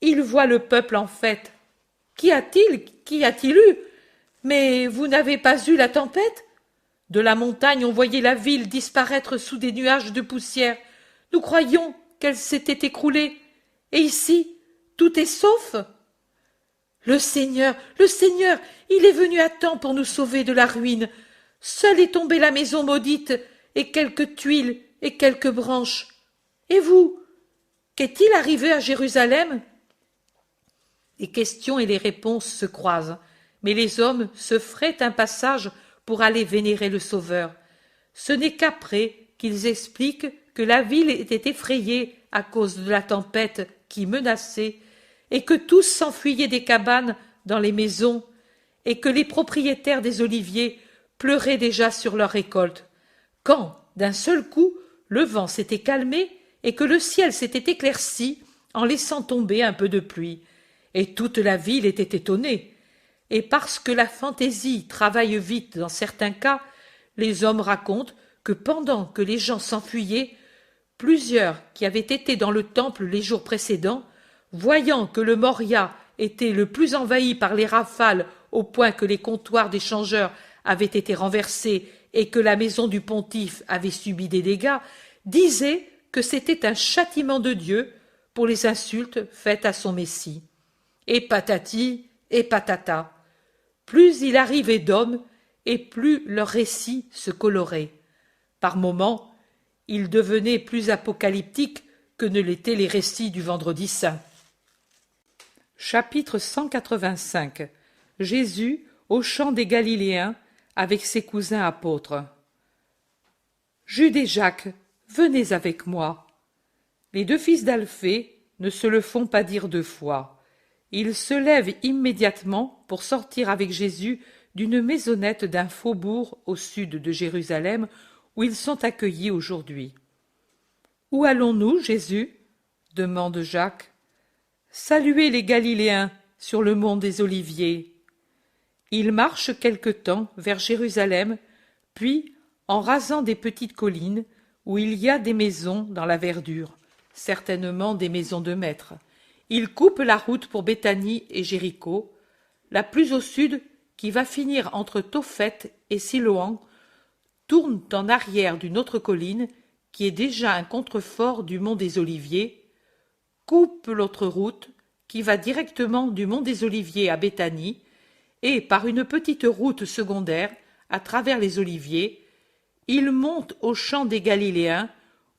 Ils voient le peuple en fête. Qu'y a-t-il? Qu'y a-t-il eu? Mais vous n'avez pas eu la tempête? De la montagne on voyait la ville disparaître sous des nuages de poussière. Nous croyions qu'elle s'était écroulée. Et ici, tout est sauf. Le Seigneur, il est venu à temps pour nous sauver de la ruine. Seule est tombée la maison maudite, et quelques tuiles et quelques branches. Et vous, qu'est-il arrivé à Jérusalem? Les questions et les réponses se croisent, mais les hommes se fraient un passage pour aller vénérer le Sauveur. Ce n'est qu'après qu'ils expliquent que la ville était effrayée à cause de la tempête qui menaçait, et que tous s'enfuyaient des cabanes dans les maisons, et que les propriétaires des oliviers pleuraient déjà sur leur récolte, quand, d'un seul coup, le vent s'était calmé et que le ciel s'était éclairci en laissant tomber un peu de pluie. Et toute la ville était étonnée. Et parce que la fantaisie travaille vite dans certains cas, les hommes racontent que pendant que les gens s'enfuyaient, plusieurs qui avaient été dans le temple les jours précédents, voyant que le Moria était le plus envahi par les rafales au point que les comptoirs des changeurs avaient été renversés et que la maison du pontife avait subi des dégâts, disaient que c'était un châtiment de Dieu pour les insultes faites à son Messie. Et patati et patata. Plus il arrivait d'hommes, et plus leurs récits se coloraient. Par moments, ils devenaient plus apocalyptiques que ne l'étaient les récits du Vendredi Saint. Chapitre 185. Jésus au champ des Galiléens avec ses cousins apôtres. Jude et Jacques, venez avec moi. Les deux fils d'Alphée ne se le font pas dire deux fois. Ils se lèvent immédiatement pour sortir avec Jésus d'une maisonnette d'un faubourg au sud de Jérusalem où ils sont accueillis aujourd'hui. « Où allons-nous, Jésus ?» demande Jacques. « Saluer les Galiléens sur le mont des Oliviers. » Ils marchent quelque temps vers Jérusalem, puis, en rasant des petites collines où il y a des maisons dans la verdure, certainement des maisons de maître, ils coupent la route pour Béthanie et Jéricho, la plus au sud qui va finir entre Tophet et Siloam, tournent en arrière d'une autre colline qui est déjà un contrefort du mont des Oliviers, coupent l'autre route qui va directement du mont des Oliviers à Béthanie et par une petite route secondaire à travers les oliviers, ils montent au champ des Galiléens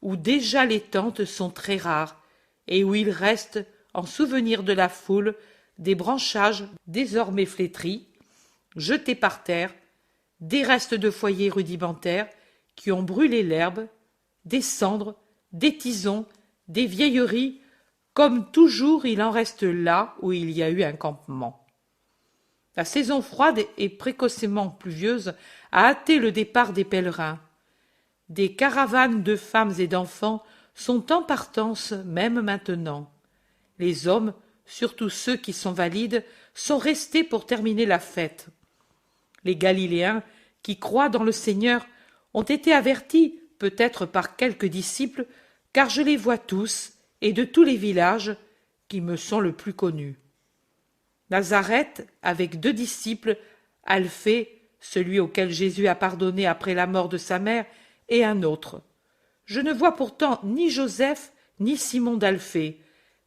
où déjà les tentes sont très rares et où il reste, en souvenir de la foule, des branchages désormais flétris, jetés par terre, des restes de foyers rudimentaires qui ont brûlé l'herbe, des cendres, des tisons, des vieilleries, comme toujours il en reste là où il y a eu un campement. La saison froide et précocement pluvieuse a hâté le départ des pèlerins. Des caravanes de femmes et d'enfants sont en partance même maintenant. Les hommes surtout ceux qui sont valides, sont restés pour terminer la fête. Les Galiléens, qui croient dans le Seigneur, ont été avertis, peut-être par quelques disciples, car je les vois tous, et de tous les villages, qui me sont le plus connus. Nazareth, avec 2 disciples, Alphée, celui auquel Jésus a pardonné après la mort de sa mère, et un autre. Je ne vois pourtant ni Joseph, ni Simon d'Alphée,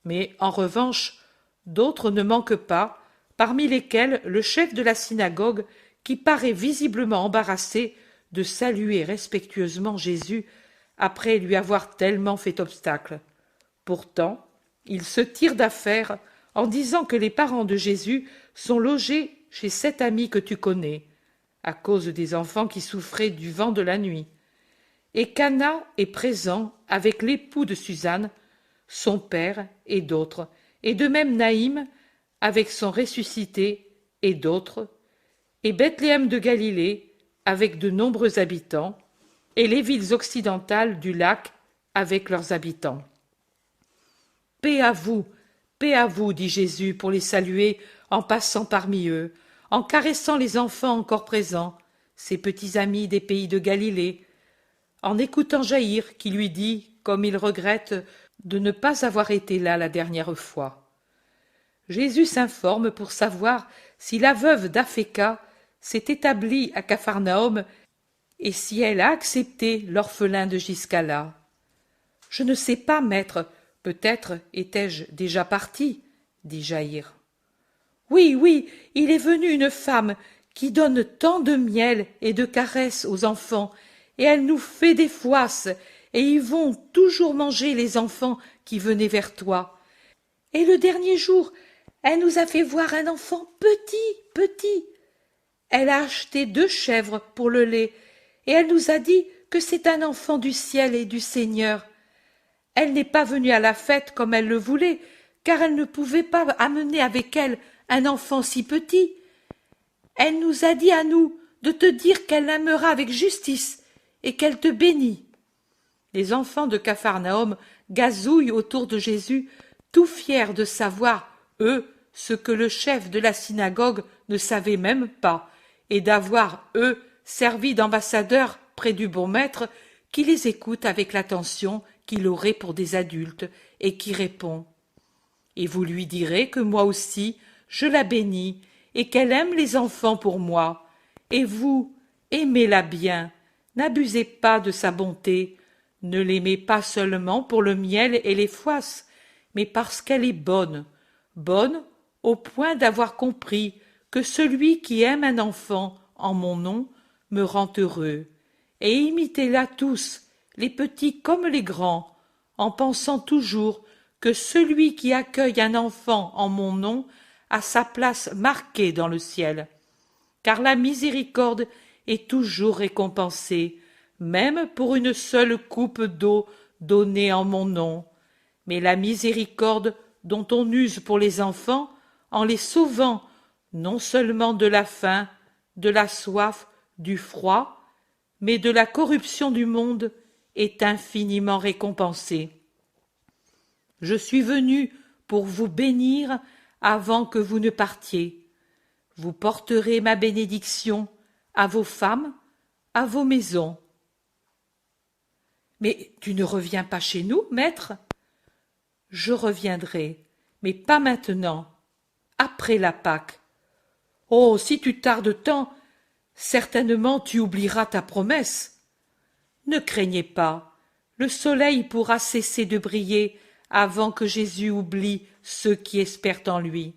mais en revanche, d'autres ne manquent pas, parmi lesquels le chef de la synagogue, qui paraît visiblement embarrassé de saluer respectueusement Jésus après lui avoir tellement fait obstacle. Pourtant, il se tire d'affaire en disant que les parents de Jésus sont logés chez cet ami que tu connais, à cause des enfants qui souffraient du vent de la nuit. Et Cana est présent avec l'époux de Suzanne, son père et d'autres, et de même Naïm avec son ressuscité et d'autres, et Bethléem de Galilée avec de nombreux habitants, et les villes occidentales du lac avec leurs habitants. Paix à vous, dit Jésus pour les saluer en passant parmi eux, en caressant les enfants encore présents, ses petits amis des pays de Galilée, en écoutant Jaïr qui lui dit, comme il regrette, de ne pas avoir été là la dernière fois. Jésus s'informe pour savoir si la veuve d'Aphéka s'est établie à Capharnaüm et si elle a accepté l'orphelin de jusqu'à-là. « Je ne sais pas, maître, peut-être étais-je déjà parti, dit Jaïr. Oui, il est venu une femme qui donne tant de miel et de caresses aux enfants, et elle nous fait des fouasses, et ils vont toujours manger les enfants qui venaient vers toi. Et le dernier jour, elle nous a fait voir un enfant petit. Elle a acheté 2 chèvres pour le lait, et elle nous a dit que c'est un enfant du ciel et du Seigneur. Elle n'est pas venue à la fête comme elle le voulait, car elle ne pouvait pas amener avec elle un enfant si petit. Elle nous a dit à nous de te dire qu'elle l'aimera avec justice et qu'elle te bénit. » Les enfants de Capharnaüm gazouillent autour de Jésus, tout fiers de savoir, eux, ce que le chef de la synagogue ne savait même pas, et d'avoir, eux, servi d'ambassadeurs près du bon maître, qui les écoute avec l'attention qu'il aurait pour des adultes, et qui répond « Et vous lui direz que moi aussi, je la bénis, et qu'elle aime les enfants pour moi. Et vous, aimez-la bien, n'abusez pas de sa bonté, ne l'aimez pas seulement pour le miel et les fouasses, mais parce qu'elle est bonne au point d'avoir compris que celui qui aime un enfant en mon nom me rend heureux. Et imitez-la tous, les petits comme les grands, en pensant toujours que celui qui accueille un enfant en mon nom a sa place marquée dans le ciel. Car la miséricorde est toujours récompensée, même pour une seule coupe d'eau donnée en mon nom. Mais la miséricorde dont on use pour les enfants, en les sauvant non seulement de la faim, de la soif, du froid, mais de la corruption du monde, est infiniment récompensée. Je suis venu pour vous bénir avant que vous ne partiez. Vous porterez ma bénédiction à vos femmes, à vos maisons. Mais tu ne reviens pas chez nous, maître? Je reviendrai, mais pas maintenant, après la Pâque. Oh, si tu tardes tant, certainement tu oublieras ta promesse. Ne craignez pas, le soleil pourra cesser de briller avant que Jésus oublie ceux qui espèrent en lui.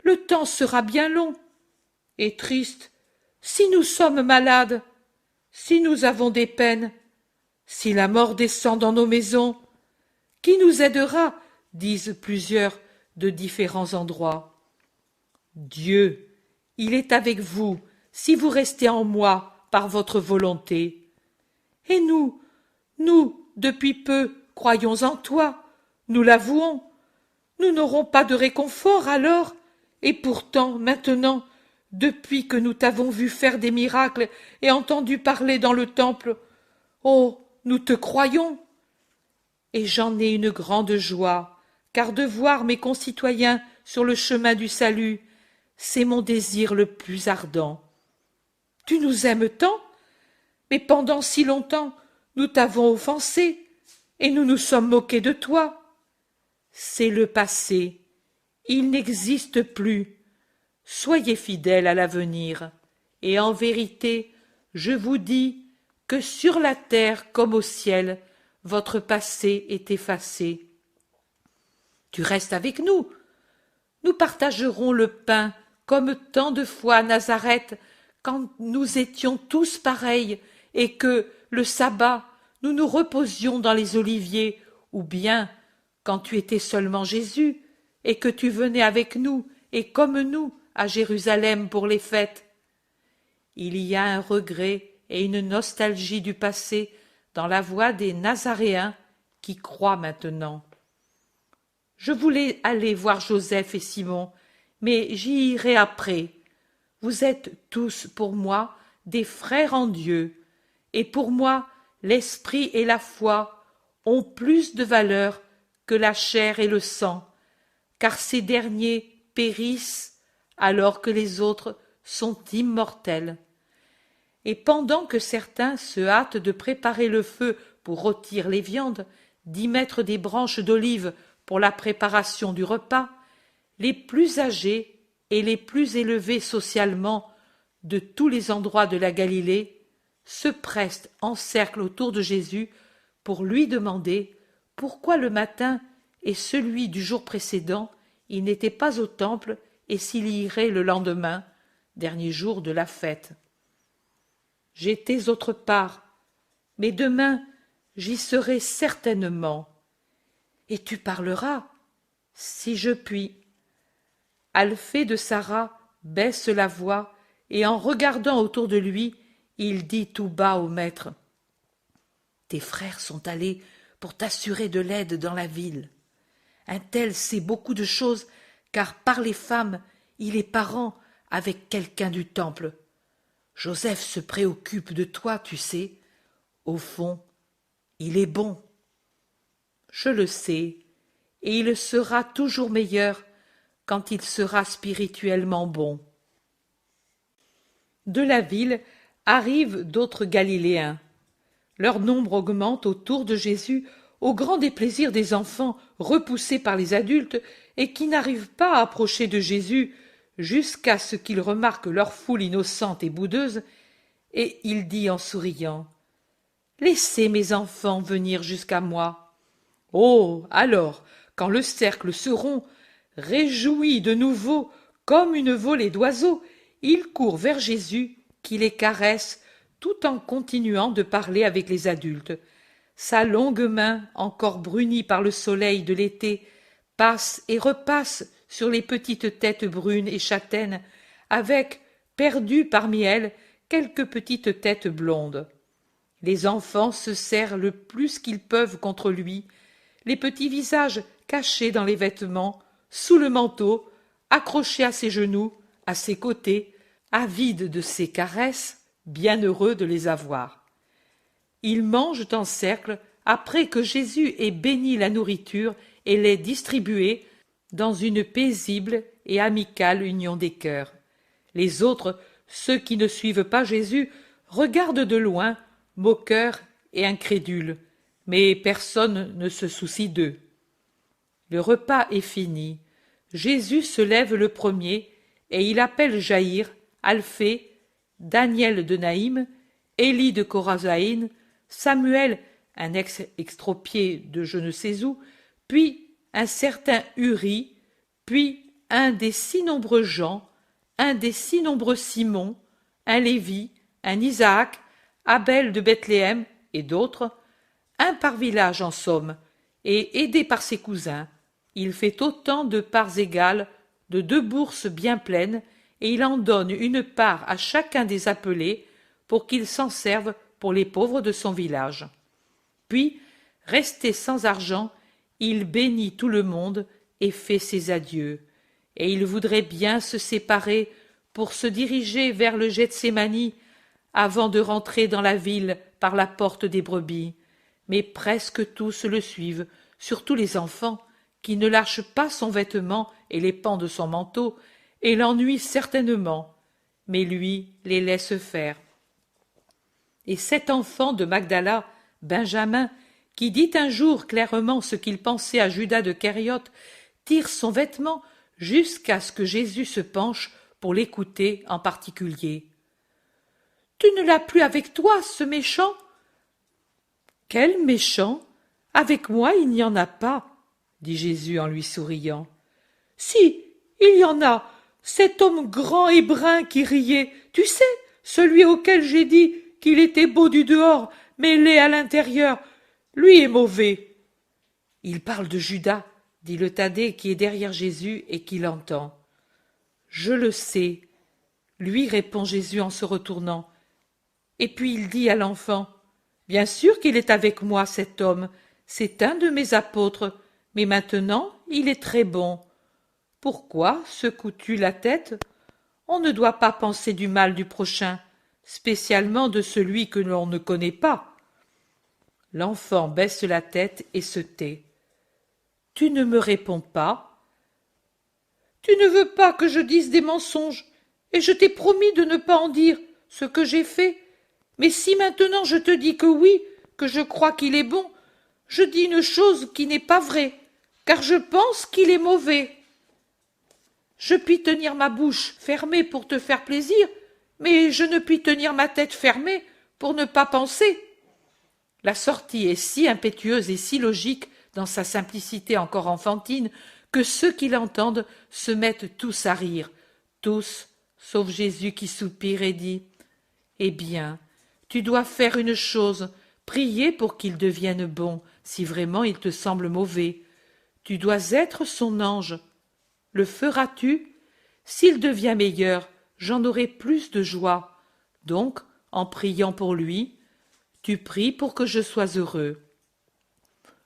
Le temps sera bien long et triste si nous sommes malades, si nous avons des peines, si la mort descend dans nos maisons. Qui nous aidera, disent plusieurs de différents endroits. Dieu, il est avec vous si vous restez en moi par votre volonté. Et nous, depuis peu, croyons en toi, nous l'avouons. Nous n'aurons pas de réconfort alors, et pourtant, maintenant, depuis que nous t'avons vu faire des miracles et entendu parler dans le temple, oh, nous te croyons. Et j'en ai une grande joie, car de voir mes concitoyens sur le chemin du salut, c'est mon désir le plus ardent. Tu nous aimes tant, mais pendant si longtemps nous t'avons offensé, et nous nous sommes moqués de toi. C'est le passé, il n'existe plus. Soyez fidèles à l'avenir, et en vérité, je vous dis que sur la terre comme au ciel, votre passé est effacé. Tu restes avec nous. Nous partagerons le pain comme tant de fois à Nazareth, quand nous étions tous pareils, et que, le sabbat, nous nous reposions dans les oliviers, ou bien, quand tu étais seulement Jésus, et que tu venais avec nous, et comme nous, à Jérusalem pour les fêtes. Il y a un regret et une nostalgie du passé dans la voix des Nazaréens qui croient maintenant. Je voulais aller voir Joseph et Simon, mais j'y irai après. Vous êtes tous pour moi des frères en Dieu, et pour moi l'esprit et la foi ont plus de valeur que la chair et le sang, car ces derniers périssent alors que les autres sont immortels. Et pendant que certains se hâtent de préparer le feu pour rôtir les viandes, d'y mettre des branches d'olive pour la préparation du repas, les plus âgés et les plus élevés socialement de tous les endroits de la Galilée se pressent en cercle autour de Jésus pour lui demander pourquoi le matin et celui du jour précédent il n'était pas au temple et s'il y irait le lendemain, dernier jour de la fête. J'étais autre part, mais demain j'y serai certainement. Et tu parleras, si je puis. Alphée de Sarah baisse la voix, et en regardant autour de lui, il dit tout bas au maître. Tes frères sont allés pour t'assurer de l'aide dans la ville. Un tel sait beaucoup de choses, car par les femmes, il est parent avec quelqu'un du temple. Joseph se préoccupe de toi, tu sais. Au fond, il est bon. Je le sais, et il sera toujours meilleur quand il sera spirituellement bon. De la ville arrivent d'autres Galiléens. Leur nombre augmente autour de Jésus au grand déplaisir des enfants repoussés par les adultes et qui n'arrivent pas à approcher de Jésus jusqu'à ce qu'ils remarquent leur foule innocente et boudeuse, et il dit en souriant « Laissez mes enfants venir jusqu'à moi. » Oh, alors, quand le cercle se rompt, réjoui de nouveau comme une volée d'oiseaux, ils courent vers Jésus qui les caresse tout en continuant de parler avec les adultes. Sa longue main, encore brunie par le soleil de l'été, passe et repasse sur les petites têtes brunes et châtaines, avec, perdues parmi elles, quelques petites têtes blondes. Les enfants se serrent le plus qu'ils peuvent contre lui, les petits visages cachés dans les vêtements, sous le manteau, accrochés à ses genoux, à ses côtés, avides de ses caresses, bien heureux de les avoir. Ils mangent en cercle après que Jésus ait béni la nourriture et l'ait distribuée dans une paisible et amicale union des cœurs. Les autres, ceux qui ne suivent pas Jésus, regardent de loin, moqueurs et incrédules, mais personne ne se soucie d'eux. Le repas est fini. Jésus se lève le premier et il appelle Jaïr, Alphée, Daniel de Naïm, Élie de Corazaïn, Samuel, un ex-extropié de je ne sais où, puis un certain Uri, puis un des si nombreux Jean, un des si nombreux Simon, un Lévi, un Isaac, Abel de Bethléem et d'autres, un par village en somme, et aidé par ses cousins, il fait autant de parts égales, de 2 bourses bien pleines, et il en donne une part à chacun des appelés pour qu'ils s'en servent pour les pauvres de son village. Puis, resté sans argent, il bénit tout le monde et fait ses adieux, et il voudrait bien se séparer pour se diriger vers le Gethsémani avant de rentrer dans la ville par la porte des brebis, mais presque tous le suivent, surtout les enfants, qui ne lâche pas son vêtement et les pans de son manteau, et l'ennuie certainement, mais lui les laisse faire. Et cet enfant de Magdala, Benjamin, qui dit un jour clairement ce qu'il pensait à Judas de Kériote, tire son vêtement jusqu'à ce que Jésus se penche pour l'écouter en particulier. « Tu ne l'as plus avec toi, ce méchant ?»« Quel méchant ? Avec moi il n'y en a pas, » dit Jésus en lui souriant. « Si, il y en a, cet homme grand et brun qui riait, tu sais, celui auquel j'ai dit qu'il était beau du dehors, mais laid à l'intérieur, lui est mauvais. » « Il parle de Judas, » dit le Thaddée qui est derrière Jésus et qui l'entend. « Je le sais, » lui répond Jésus en se retournant. Et puis il dit à l'enfant, « Bien sûr qu'il est avec moi, cet homme, c'est un de mes apôtres, mais maintenant il est très bon. Pourquoi secoues-tu la tête? On ne doit pas penser du mal du prochain, spécialement de celui que l'on ne connaît pas. » L'enfant baisse la tête et se tait. « Tu ne me réponds pas? »« Tu ne veux pas que je dise des mensonges, et je t'ai promis de ne pas en dire, ce que j'ai fait. Mais si maintenant je te dis que oui, que je crois qu'il est bon, je dis une chose qui n'est pas vraie, car je pense qu'il est mauvais. Je puis tenir ma bouche fermée pour te faire plaisir, mais je ne puis tenir ma tête fermée pour ne pas penser. » La sortie est si impétueuse et si logique dans sa simplicité encore enfantine que ceux qui l'entendent se mettent tous à rire, tous, sauf Jésus qui soupire et dit « Eh bien, tu dois faire une chose, prier pour qu'il devienne bon, si vraiment il te semble mauvais. Tu dois être son ange. Le feras-tu? S'il devient meilleur, j'en aurai plus de joie. Donc, en priant pour lui, tu pries pour que je sois heureux. »«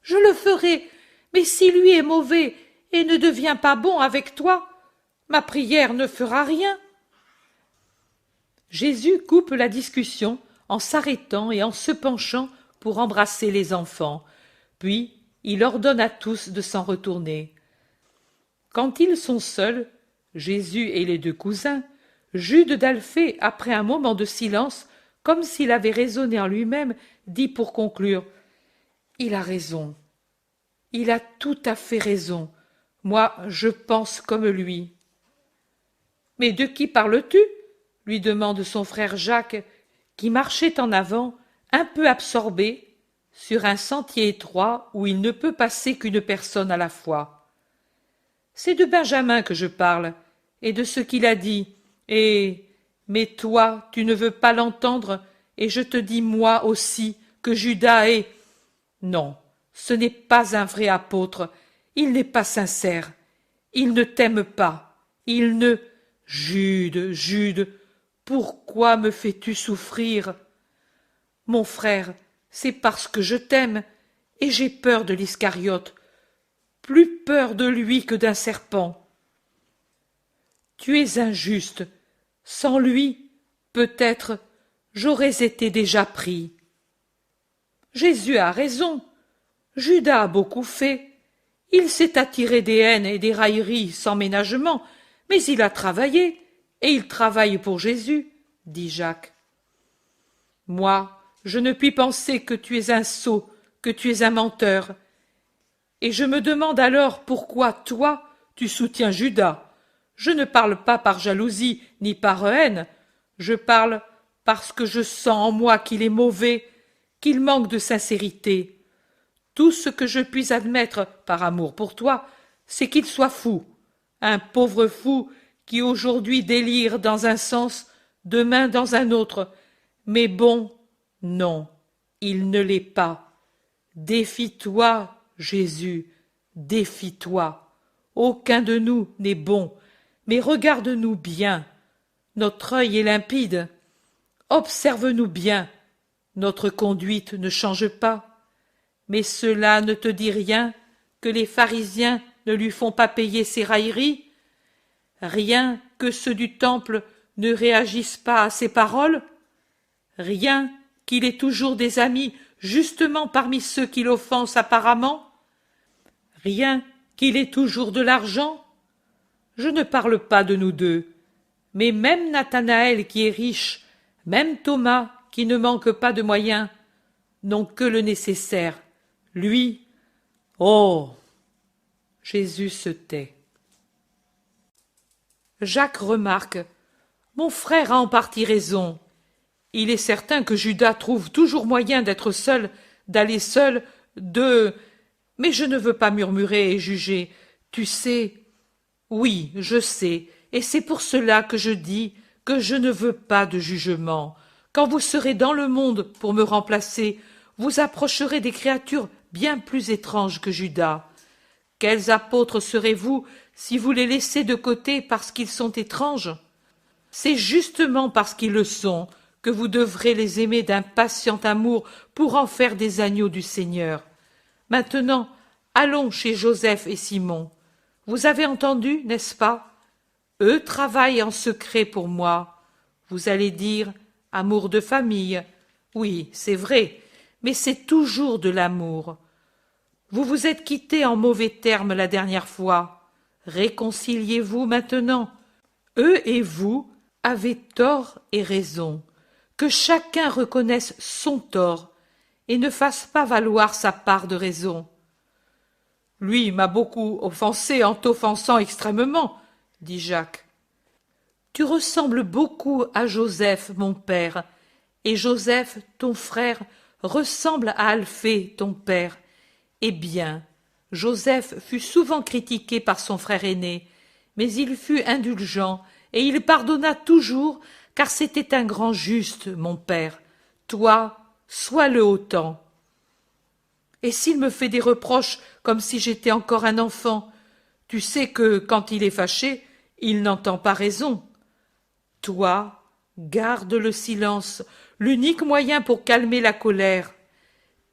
Je le ferai, mais si lui est mauvais et ne devient pas bon avec toi, ma prière ne fera rien. » Jésus coupe la discussion en s'arrêtant et en se penchant pour embrasser les enfants, puis il ordonne à tous de s'en retourner. Quand ils sont seuls, Jésus et les deux cousins, Jude d'Alphée, après un moment de silence, comme s'il avait raisonné en lui-même, dit pour conclure « Il a raison. Il a tout à fait raison. Moi, je pense comme lui. »« Mais de qui parles-tu » lui demande son frère Jacques, qui marchait en avant, un peu absorbé, sur un sentier étroit où il ne peut passer qu'une personne à la fois. « C'est de Benjamin que je parle, et de ce qu'il a dit, mais toi, tu ne veux pas l'entendre, et je te dis moi aussi que Judas est... Non, ce n'est pas un vrai apôtre, il n'est pas sincère, il ne t'aime pas, il ne... Jude, Jude, pourquoi me fais-tu souffrir? Mon frère, c'est parce que je t'aime, et j'ai peur de l'Iscariote, plus peur de lui que d'un serpent. Tu es injuste, sans lui, peut-être, j'aurais été déjà pris. Jésus a raison, Judas a beaucoup fait, il s'est attiré des haines et des railleries sans ménagement, mais il a travaillé, et il travaille pour Jésus, dit Jacques. Moi, je ne puis penser que tu es un sot, que tu es un menteur. Et je me demande alors pourquoi, toi, tu soutiens Judas. Je ne parle pas par jalousie ni par haine, je parle parce que je sens en moi qu'il est mauvais, qu'il manque de sincérité. Tout ce que je puis admettre par amour pour toi, c'est qu'il soit fou, un pauvre fou qui aujourd'hui délire dans un sens, demain dans un autre, mais bon, non, il ne l'est pas. Défie-toi, Jésus, défie-toi. Aucun de nous n'est bon, mais regarde-nous bien. Notre œil est limpide. Observe-nous bien. Notre conduite ne change pas. Mais cela ne te dit rien que les pharisiens ne lui font pas payer ses railleries? Rien que ceux du temple ne réagissent pas à ses paroles? Rien qu'il ait toujours des amis justement parmi ceux qui l'offensent apparemment? Rien qu'il ait toujours de l'argent? Je ne parle pas de nous deux, mais même Nathanaël qui est riche, même Thomas qui ne manque pas de moyens, n'ont que le nécessaire. Lui, oh! Jésus se tait. Jacques remarque: mon frère a en partie raison. Il est certain que Judas trouve toujours moyen d'être seul, d'aller seul, de... Mais je ne veux pas murmurer et juger. Tu sais... Oui, je sais, et c'est pour cela que je dis que je ne veux pas de jugement. Quand vous serez dans le monde pour me remplacer, vous approcherez des créatures bien plus étranges que Judas. Quels apôtres serez-vous si vous les laissez de côté parce qu'ils sont étranges? C'est justement parce qu'ils le sont que vous devrez les aimer d'un patient amour pour en faire des agneaux du Seigneur. Maintenant, allons chez Joseph et Simon. Vous avez entendu, n'est-ce pas? Eux travaillent en secret pour moi. Vous allez dire amour de famille. Oui, c'est vrai, mais c'est toujours de l'amour. Vous vous êtes quittés en mauvais termes la dernière fois. Réconciliez-vous maintenant. Eux et vous avez tort et raison. Que chacun reconnaisse son tort et ne fasse pas valoir sa part de raison. Lui m'a beaucoup offensé en t'offensant extrêmement, dit Jacques. Tu ressembles beaucoup à Joseph, mon père, et Joseph, ton frère, ressemble à Alphée, ton père. Eh bien, Joseph fut souvent critiqué par son frère aîné, mais il fut indulgent, et il pardonna toujours, car c'était un grand juste, mon père. Toi, sois-le autant. Et s'il me fait des reproches comme si j'étais encore un enfant, tu sais que, quand il est fâché, il n'entend pas raison. Toi, garde le silence, l'unique moyen pour calmer la colère.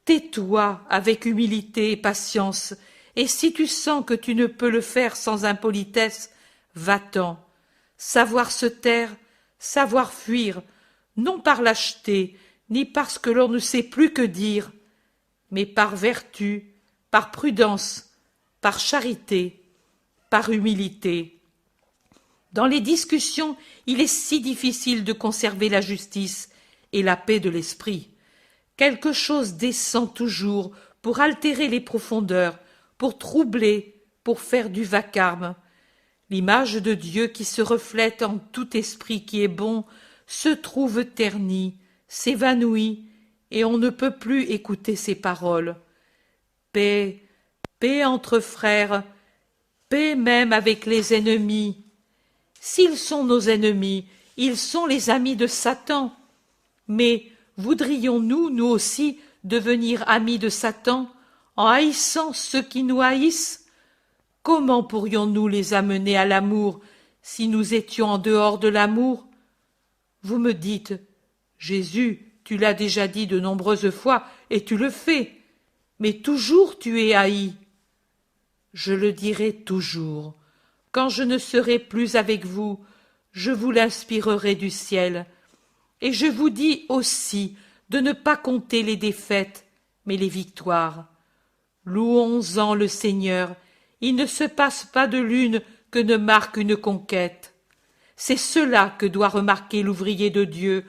Tais-toi avec humilité et patience, et si tu sens que tu ne peux le faire sans impolitesse, va-t'en. Savoir se taire, savoir fuir, non par lâcheté, ni parce que l'on ne sait plus que dire, mais par vertu, par prudence, par charité, par humilité. Dans les discussions, il est si difficile de conserver la justice et la paix de l'esprit. Quelque chose descend toujours pour altérer les profondeurs, pour troubler, pour faire du vacarme. L'image de Dieu qui se reflète en tout esprit qui est bon se trouve ternie, s'évanouit, et on ne peut plus écouter ses paroles. Paix, paix entre frères, paix même avec les ennemis. S'ils sont nos ennemis, ils sont les amis de Satan. Mais voudrions-nous, nous aussi, devenir amis de Satan, en haïssant ceux qui nous haïssent? Comment pourrions-nous les amener à l'amour si nous étions en dehors de l'amour? Vous me dites, Jésus, tu l'as déjà dit de nombreuses fois, et tu le fais, mais toujours tu es haï. Je le dirai toujours. Quand je ne serai plus avec vous, je vous l'inspirerai du ciel. Et je vous dis aussi de ne pas compter les défaites, mais les victoires. Louons-en le Seigneur. Il ne se passe pas de lune que ne marque une conquête. C'est cela que doit remarquer l'ouvrier de Dieu,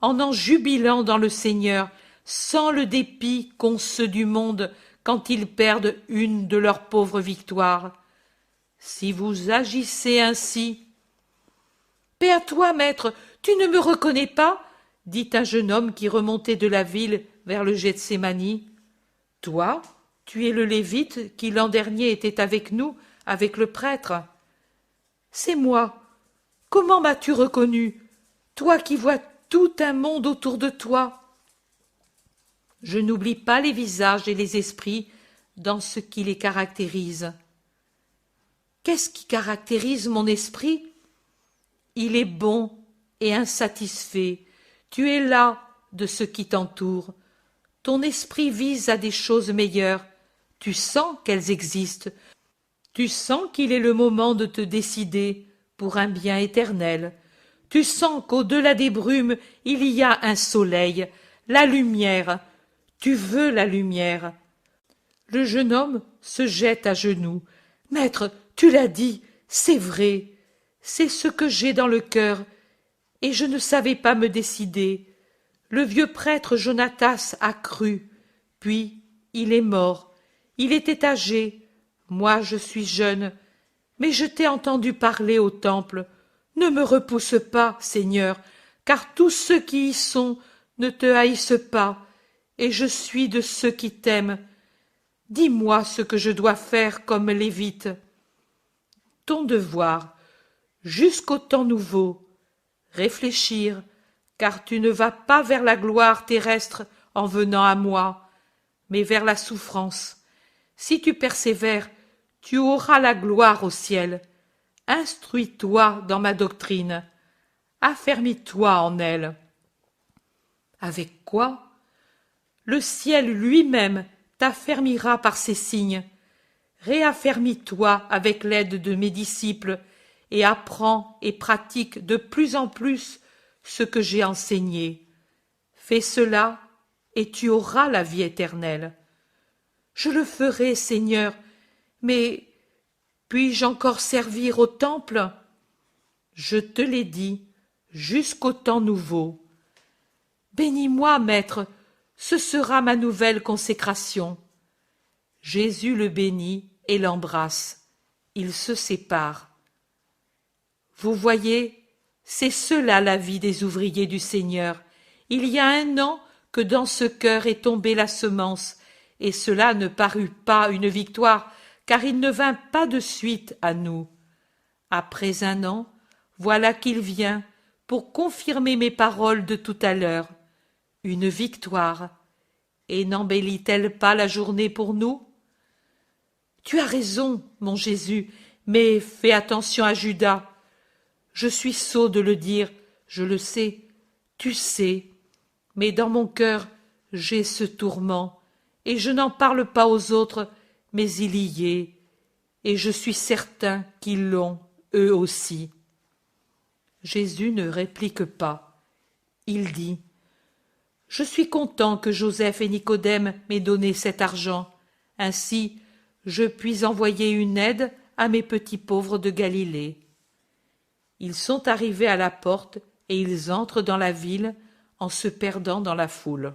en jubilant dans le Seigneur, sans le dépit qu'ont ceux du monde quand ils perdent une de leurs pauvres victoires. Si vous agissez ainsi... Paix à toi, maître, tu ne me reconnais pas? Dit un jeune homme qui remontait de la ville vers le Gethsémani. Toi, tu es le Lévite qui l'an dernier était avec nous, avec le prêtre. C'est moi. Comment m'as-tu reconnu, toi qui vois tout un monde autour de toi? Je n'oublie pas les visages et les esprits dans ce qui les caractérise. Qu'est-ce qui caractérise mon esprit? Il est bon et insatisfait. Tu es las de ce qui t'entoure. Ton esprit vise à des choses meilleures. Tu sens qu'elles existent. Tu sens qu'il est le moment de te décider pour un bien éternel. Tu sens qu'au-delà des brumes, il y a un soleil, la lumière. Tu veux la lumière. Le jeune homme se jette à genoux. Maître, tu l'as dit, c'est vrai, c'est ce que j'ai dans le cœur, et je ne savais pas me décider. Le vieux prêtre Jonatas a cru, puis il est mort. Il était âgé, moi je suis jeune, mais je t'ai entendu parler au temple. Ne me repousse pas, Seigneur, car tous ceux qui y sont ne te haïssent pas, et je suis de ceux qui t'aiment. Dis-moi ce que je dois faire comme Lévite. Ton devoir, jusqu'au temps nouveau, réfléchir, car tu ne vas pas vers la gloire terrestre en venant à moi, mais vers la souffrance. Si tu persévères, tu auras la gloire au ciel. Instruis-toi dans ma doctrine. Affermis-toi en elle. Avec quoi? Le ciel lui-même t'affermira par ses signes. Réaffermis-toi avec l'aide de mes disciples et apprends et pratique de plus en plus ce que j'ai enseigné. Fais cela et tu auras la vie éternelle. Je le ferai, Seigneur, mais puis-je encore servir au temple? Je te l'ai dit, jusqu'au temps nouveau. Bénis-moi, Maître, ce sera ma nouvelle consécration. Jésus le bénit et l'embrasse. Ils se séparent. Vous voyez, c'est cela la vie des ouvriers du Seigneur. Il y a 1 an que dans ce cœur est tombée la semence, et cela ne parut pas une victoire, car il ne vint pas de suite à nous. Après 1 an, voilà qu'il vient pour confirmer mes paroles de tout à l'heure. Une victoire. Et n'embellit-elle pas la journée pour nous? Tu as raison, mon Jésus, mais fais attention à Judas. Je suis sot de le dire, je le sais, tu sais, mais dans mon cœur j'ai ce tourment, et je n'en parle pas aux autres, mais il y est, et je suis certain qu'ils l'ont, eux aussi. Jésus ne réplique pas. Il dit: Je suis content que Joseph et Nicodème m'aient donné cet argent. Ainsi, je puis envoyer une aide à mes petits pauvres de Galilée. Ils sont arrivés à la porte et ils entrent dans la ville en se perdant dans la foule.